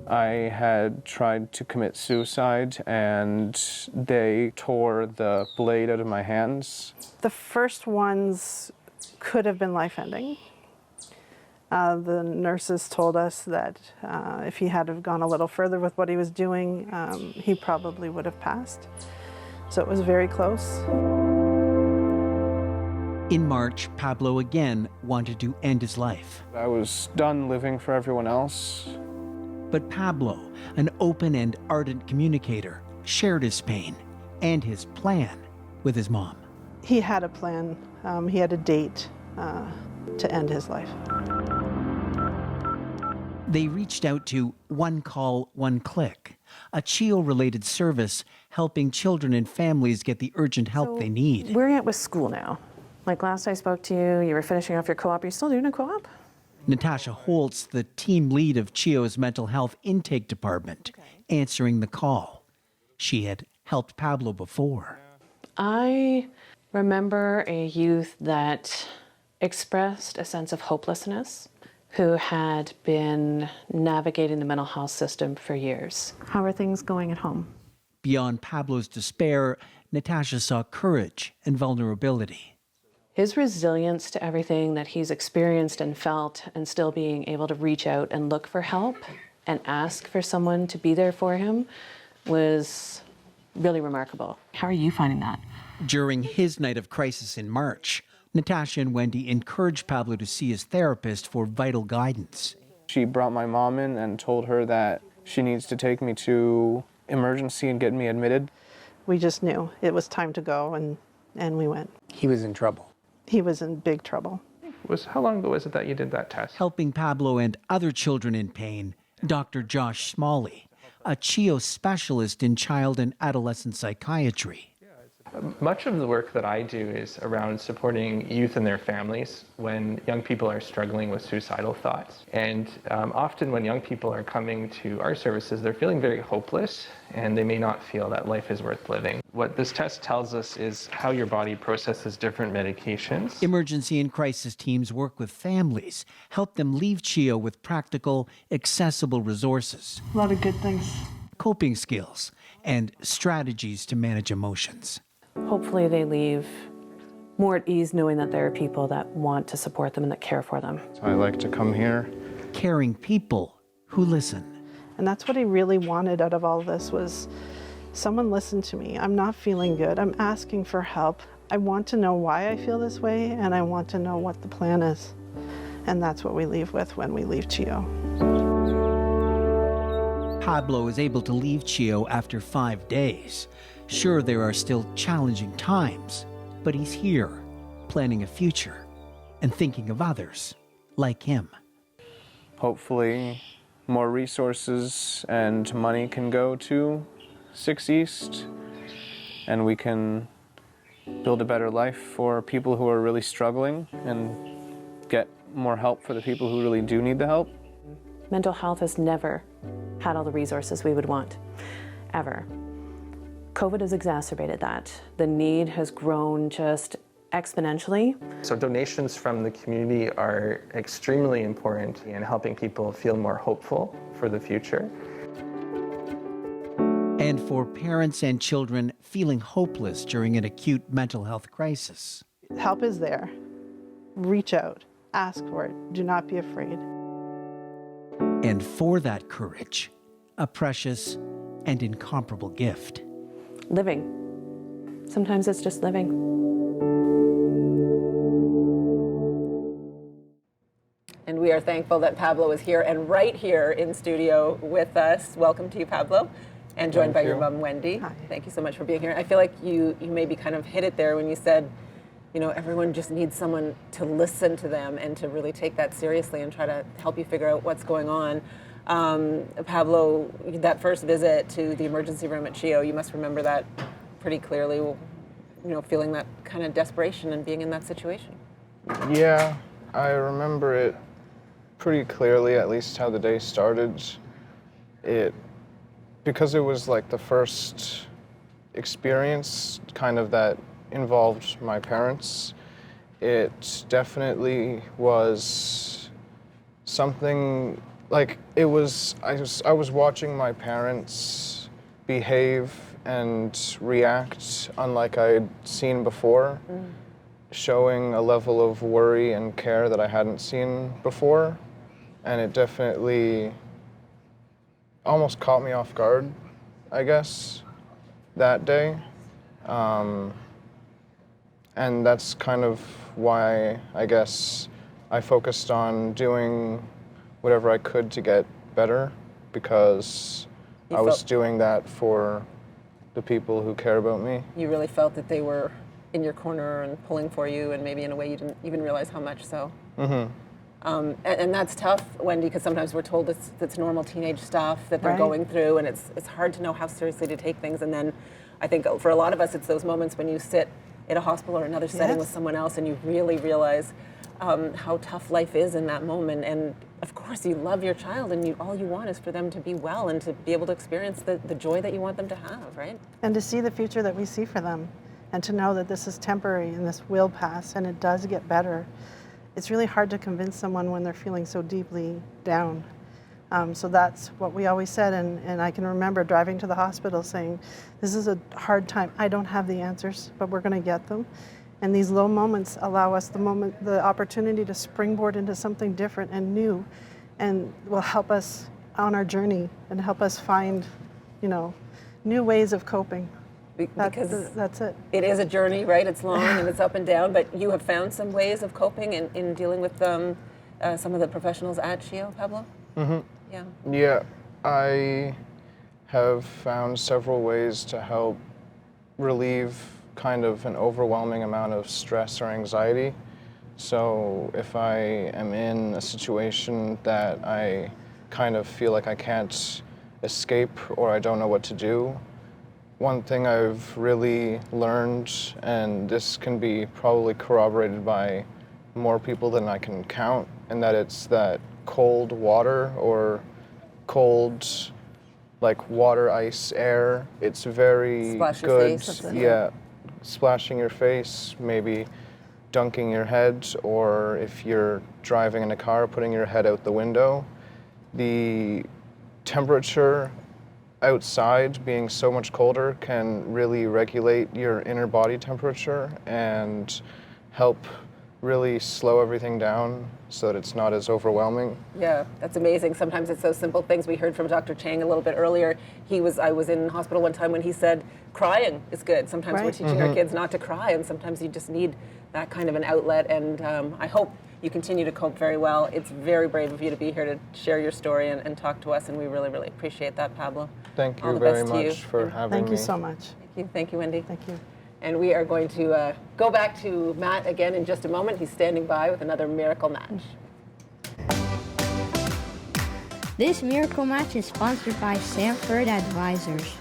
I had tried to commit suicide and they tore the blade out of my hands. The first ones could have been life-ending. The nurses told us that if he had have gone a little further with what he was doing, he probably would have passed. So it was very close. In March, Pablo again wanted to end his life. I was done living for everyone else. But Pablo, an open and ardent communicator, shared his pain and his plan with his mom. He had a plan. He had a date to end his life. They reached out to One Call, One Click, a CHEO-related service helping children and families get the urgent help they need. Where are you at with school now? Like last I spoke to you, you were finishing off your co-op. Are you still doing a co-op? Natasha Holtz, the team lead of CHEO's mental health intake department, answering the call. She had helped Pablo before. I remember a youth that expressed a sense of hopelessness, who had been navigating the mental health system for years. How are things going at home? Beyond Pablo's despair, Natasha saw courage and vulnerability. His resilience to everything that he's experienced and felt, and still being able to reach out and look for help and ask for someone to be there for him, was really remarkable. How are you finding that? During his night of crisis in March, Natasha and Wendy encouraged Pablo to see his therapist for vital guidance. She brought my mom in and told her that she needs to take me to emergency and get me admitted. We just knew it was time to go, and we went. He was in trouble. He was in big trouble. How long ago was it that you did that test? Helping Pablo and other children in pain, Dr. Josh Smalley, a CHEO specialist in child and adolescent psychiatry. Much of the work that I do is around supporting youth and their families when young people are struggling with suicidal thoughts. And often when young people are coming to our services, they're feeling very hopeless and they may not feel that life is worth living. What this test tells us is how your body processes different medications. Emergency and crisis teams work with families, help them leave CHEO with practical, accessible resources. A lot of good things. Coping skills and strategies to manage emotions. Hopefully they leave more at ease knowing that there are people that want to support them and that care for them. So I like to come here. Caring people who listen. And that's what he really wanted out of all this, was someone listen to me. I'm not feeling good. I'm asking for help. I want to know why I feel this way, and I want to know what the plan is. And that's what we leave with when we leave CHEO. Pablo is able to leave CHEO after 5 days. Sure, there are still challenging times, but he's here, planning a future and thinking of others like him. Hopefully, more resources and money can go to 6 East, and we can build a better life for people who are really struggling and get more help for the people who really do need the help. Mental health has never had all the resources we would want, ever. COVID has exacerbated that. The need has grown just exponentially. So donations from the community are extremely important in helping people feel more hopeful for the future. And for parents and children feeling hopeless during an acute mental health crisis. Help is there. Reach out. Ask for it. Do not be afraid. And for that courage, a precious and incomparable gift. Living. Sometimes it's just living. we are thankful that Pablo is here and right here in studio with us. Welcome to you, Pablo, and joined by your mom, Wendy. Hi. Thank you so much for being here. I feel like you maybe kind of hit it there when you said, you know, everyone just needs someone to listen to them and to really take that seriously and try to help you figure out what's going on. Pablo, that first visit to the emergency room at CHEO, you must remember that pretty clearly, you know, feeling that kind of desperation and being in that situation. Yeah, I remember it pretty clearly, at least how the day started. Because it was like the first experience kind of that involved my parents, it definitely was something like I was watching my parents behave and react unlike I'd seen before, showing a level of worry and care that I hadn't seen before, and it definitely almost caught me off guard, I guess, that day. And that's kind of why I guess I focused on doing whatever I could to get better, because I was doing that for the people who care about me. You really felt that they were in your corner and pulling for you, and maybe in a way you didn't even realize how much so. And that's tough, Wendy, because sometimes we're told it's normal teenage stuff that they're going through, and it's hard to know how seriously to take things. And then I think for a lot of us, it's those moments when you sit in a hospital or another setting with someone else and you really realize how tough life is in that moment. And of course, you love your child, and all you want is for them to be well and to be able to experience the joy that you want them to have, right? And to see the future that we see for them, and to know that this is temporary and this will pass and it does get better. It's really hard to convince someone when they're feeling so deeply down. So that's what we always said, and I can remember driving to the hospital saying, this is a hard time. I don't have the answers, but we're going to get them. And these low moments allow us the opportunity to springboard into something different and new, and will help us on our journey and help us find, you know, new ways of coping. Because that's it. It is a journey, right? It's long and it's up and down, but you have found some ways of coping in dealing with some of the professionals at CHEO, Pablo? Yeah. Yeah, I have found several ways to help relieve kind of an overwhelming amount of stress or anxiety. So if I am in a situation that I kind of feel like I can't escape or I don't know what to do, one thing I've really learned, and this can be probably corroborated by more people than I can count, and that it's that cold water or cold, like water, ice, air, it's very Splash your good. face. Yeah, splashing your face, maybe dunking your head, or if you're driving in a car, putting your head out the window. The temperature outside being so much colder can really regulate your inner body temperature and help really slow everything down so that it's not as overwhelming. Yeah, that's amazing. Sometimes it's those simple things. We heard from Dr. Chang a little bit earlier. I was in hospital one time when he said crying is good. Sometimes we're teaching our kids not to cry, and sometimes you just need that kind of an outlet. And I hope you continue to cope very well. It's very brave of you to be here to share your story and talk to us, and we really, really appreciate that, Pablo. Thank you very much for having me. Thank you so much. Thank you, Wendy. Thank you. And we are going to go back to Matt again in just a moment. He's standing by with another Miracle Match. This Miracle Match is sponsored by Sanford Advisors.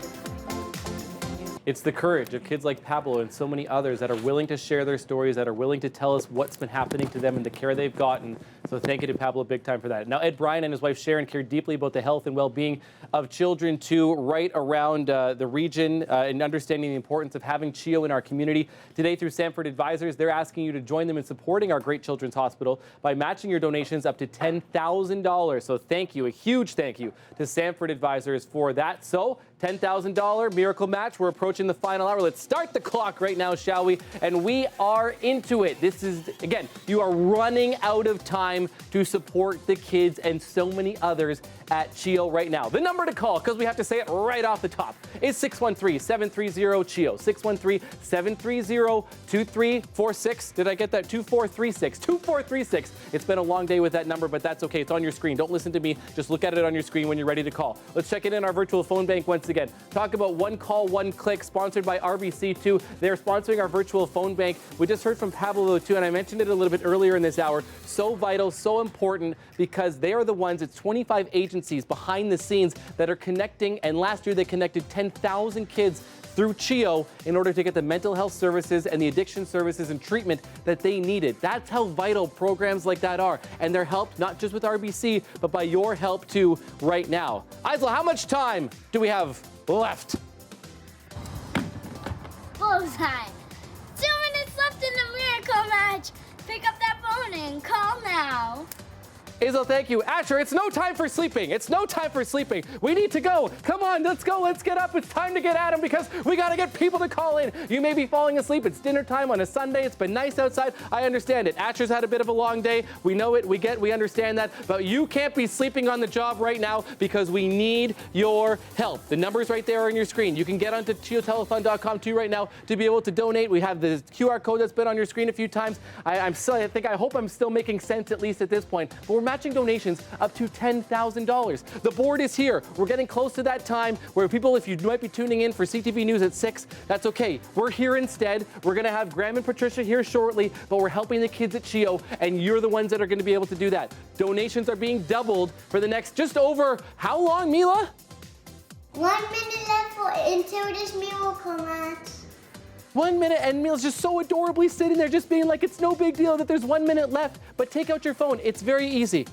It's the courage of kids like Pablo and so many others that are willing to share their stories, that are willing to tell us what's been happening to them and the care they've gotten. So thank you to Pablo big time for that. Now, Ed Bryan and his wife Sharon care deeply about the health and well-being of children too, right around the region, and understanding the importance of having CHEO in our community. Today, through Sanford Advisors, they're asking you to join them in supporting our great children's hospital by matching your donations up to $10,000. So thank you, a huge thank you to Sanford Advisors for that. So $10,000 miracle match. We're approaching the final hour. Let's start the clock right now, shall we? And we are into it. This is, again, you are running out of time to support the kids and so many others at CHEO right now. The number to call, because we have to say it right off the top, is 613-730-CHEO. 613-730-2346. Did I get that? 2436. 2436. It's been a long day with that number, but that's okay. It's on your screen. Don't listen to me. Just look at it on your screen when you're ready to call. Let's check it in our virtual phone bank once again. Talk about one call, one click, sponsored by RBC2. They're sponsoring our virtual phone bank. We just heard from Pablo too, and I mentioned it a little bit earlier in this hour. So vital, so important, because they are the ones, it's 25 agencies behind the scenes that are connecting, and last year they connected 10,000 kids through CHEO in order to get the mental health services and the addiction services and treatment that they needed. That's how vital programs like that are. And they're helped not just with RBC, but by your help too right now. Aisla, how much time do we have left? Bullseye. 2 minutes left in the miracle match. Pick up that phone and call now. Isla, thank you. Asher, it's no time for sleeping. It's no time for sleeping. We need to go. Come on, let's go. Let's get up. It's time to get at him because we got to get people to call in. You may be falling asleep. It's dinner time on a Sunday. It's been nice outside. I understand it. Asher's had a bit of a long day. We know it. We understand that. But you can't be sleeping on the job right now because we need your help. The number's right there on your screen. You can get onto CHEOTelethon.com too right now to be able to donate. We have the QR code that's been on your screen a few times. I hope I'm still making sense at least at this point. But we're matching donations up to $10,000. The board is here. We're getting close to that time where people, if you might be tuning in for CTV News at 6, that's okay. We're here instead. We're going to have Graham and Patricia here shortly, but we're helping the kids at CHEO, and you're the ones that are going to be able to do that. Donations are being doubled for the next just over how long, Mila? 1 minute left until this miracle match. 1 minute, and Mila's just so adorably sitting there just being like, it's no big deal that there's 1 minute left, but take out your phone. It's very easy,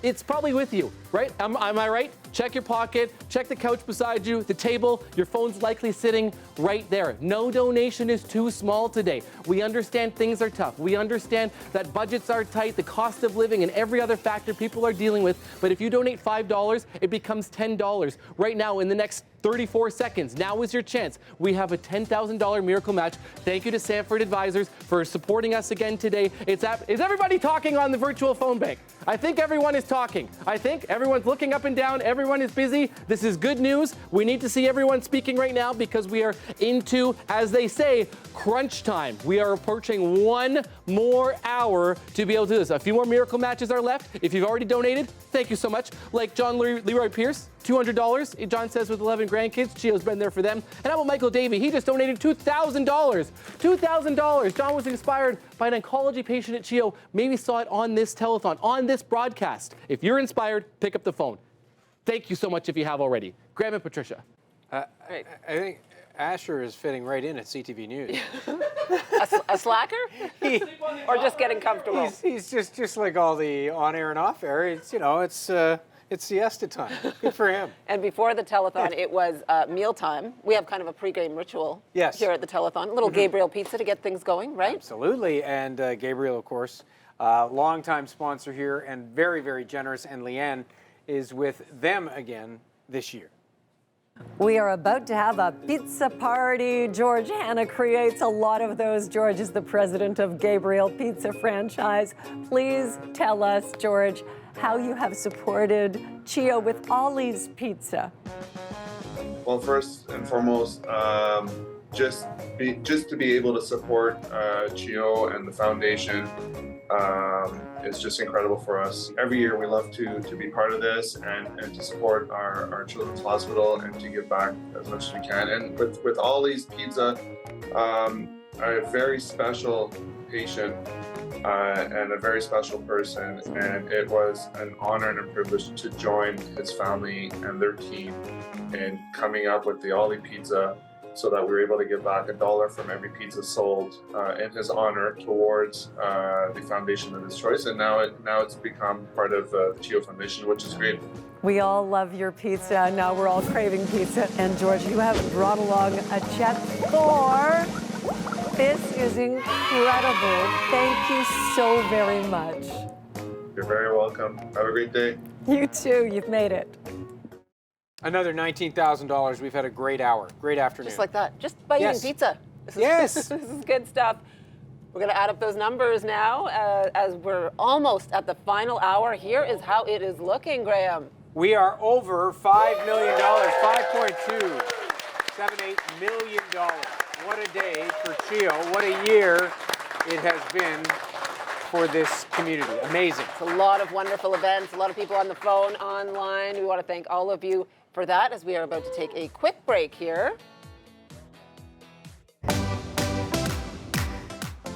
it's probably with you, right? Am I right? Check your pocket, check the couch beside you, the table, your phone's likely sitting right there. No donation is too small today. We understand things are tough. We understand that budgets are tight, the cost of living and every other factor people are dealing with, but if you donate $5, it becomes $10 right now in the next 34 seconds. Now is your chance. We have a $10,000 miracle match. Thank you to Sanford Advisors for supporting us again today. Is everybody talking on the virtual phone bank? I think everyone is talking. I think everyone's looking up and down. Everyone is busy. This is good news. We need to see everyone speaking right now because we are into, as they say, crunch time. We are approaching 1 more hour to be able to do this. A few more miracle matches are left. If you've already donated, thank you so much. Like John Leroy Pierce, $200. John says with 11 grandkids, CHEO's been there for them. And how about Michael Davey? He just donated $2,000. $2,000. John was inspired by an oncology patient at CHEO. Maybe saw it on this telethon, on this broadcast. If you're inspired, pick up the phone. Thank you so much if you have already. Graham and Patricia. I think Asher is fitting right in at CTV News. A slacker? Or just getting comfortable? He's just like all the on-air and off-air. It's siesta time. Good for him. And before the telethon, it was mealtime. We have kind of a pre-game ritual here at the telethon. A little Gabriel pizza to get things going, right? Absolutely. And Gabriel, of course, longtime sponsor here and very, very generous. And Leanne is with them again this year. We are about to have a pizza party. George Hanna creates a lot of those. George is the president of Gabriel Pizza franchise. Please tell us, George, how you have supported CHEO with Ollie's Pizza. Well, first and foremost, just to be able to support CHEO and the foundation is just incredible for us. Every year we love to be part of this and to support our children's hospital and to give back as much as we can. And with Ollie's Pizza, a very special patient and a very special person, and it was an honor and a privilege to join his family and their team in coming up with the Ollie Pizza so that we were able to give back $1 from every pizza sold in his honor towards the foundation of his choice. And now it's become part of the CHEO Foundation, which is great. We all love your pizza. Now we're all craving pizza. And George, you have brought along a check for... This is incredible. Thank you so very much. You're very welcome. Have a great day. You too. You've made it. Another $19,000. We've had a great hour. Great afternoon. Just like that. Just by eating pizza. Yes. This is good stuff. We're going to add up those numbers now as we're almost at the final hour. Here is how it is looking, Graham. We are over $5 million, $5.278 million. What a day for CHEO. What a year it has been for this community. Amazing. It's a lot of wonderful events, a lot of people on the phone, online. We want to thank all of you for that as we are about to take a quick break here.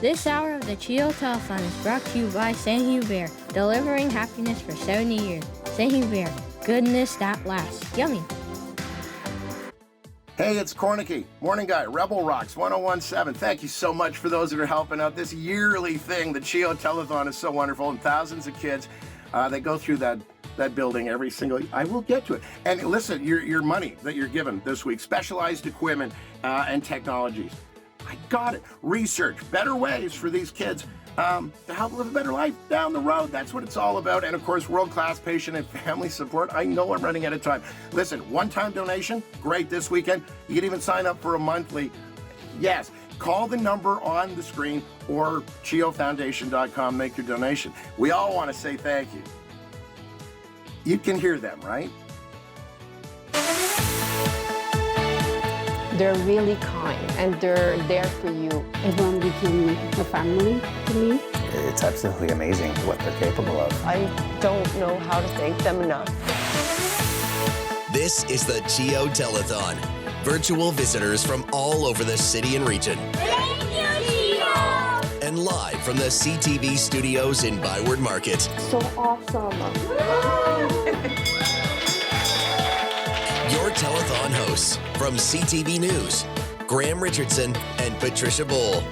This hour of the CHEO Telethon is brought to you by St. Hubert, delivering happiness for 70 years. St. Hubert, goodness that lasts. Yummy. Hey, it's Cornicky, Morning Guy, Rebel Rocks 1017. Thank you so much for those that are helping out. This yearly thing, the CHEO Telethon, is so wonderful, and thousands of kids, they go through that building every single. I will get to it. And listen, your money that you're given this week, specialized equipment and technologies. I got it. Research, better ways for these kids to help live a better life down the road. That's what it's all about. And of course, world-class patient and family support. I know I'm running out of time. Listen, one-time donation, great this weekend. You can even sign up for a monthly. Yes, call the number on the screen or CHEOFoundation.com, make your donation. We all want to say thank you. You can hear them, right? They're really kind and they're there for you. Everyone became a family to me. It's absolutely amazing what they're capable of. I don't know how to thank them enough. This is the CHEO Telethon. Virtual visitors from all over the city and region. Thank you, CHEO! And live from the CTV studios in Byward Market. So awesome. Your telethon hosts from CTV News, Graham Richardson and Patricia Bull.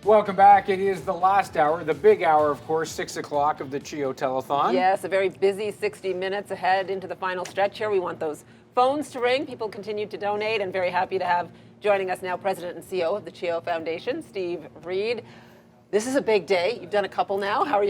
Welcome back. It is the last hour, the big hour, of course, 6 o'clock of the CHEO Telethon. Yes, a very busy 60 minutes ahead into the final stretch here. We want those phones to ring. People continue to donate, and very happy to have joining us now President and CEO of the CHEO Foundation, Steve Reed. This is a big day. You've done a couple now. How are you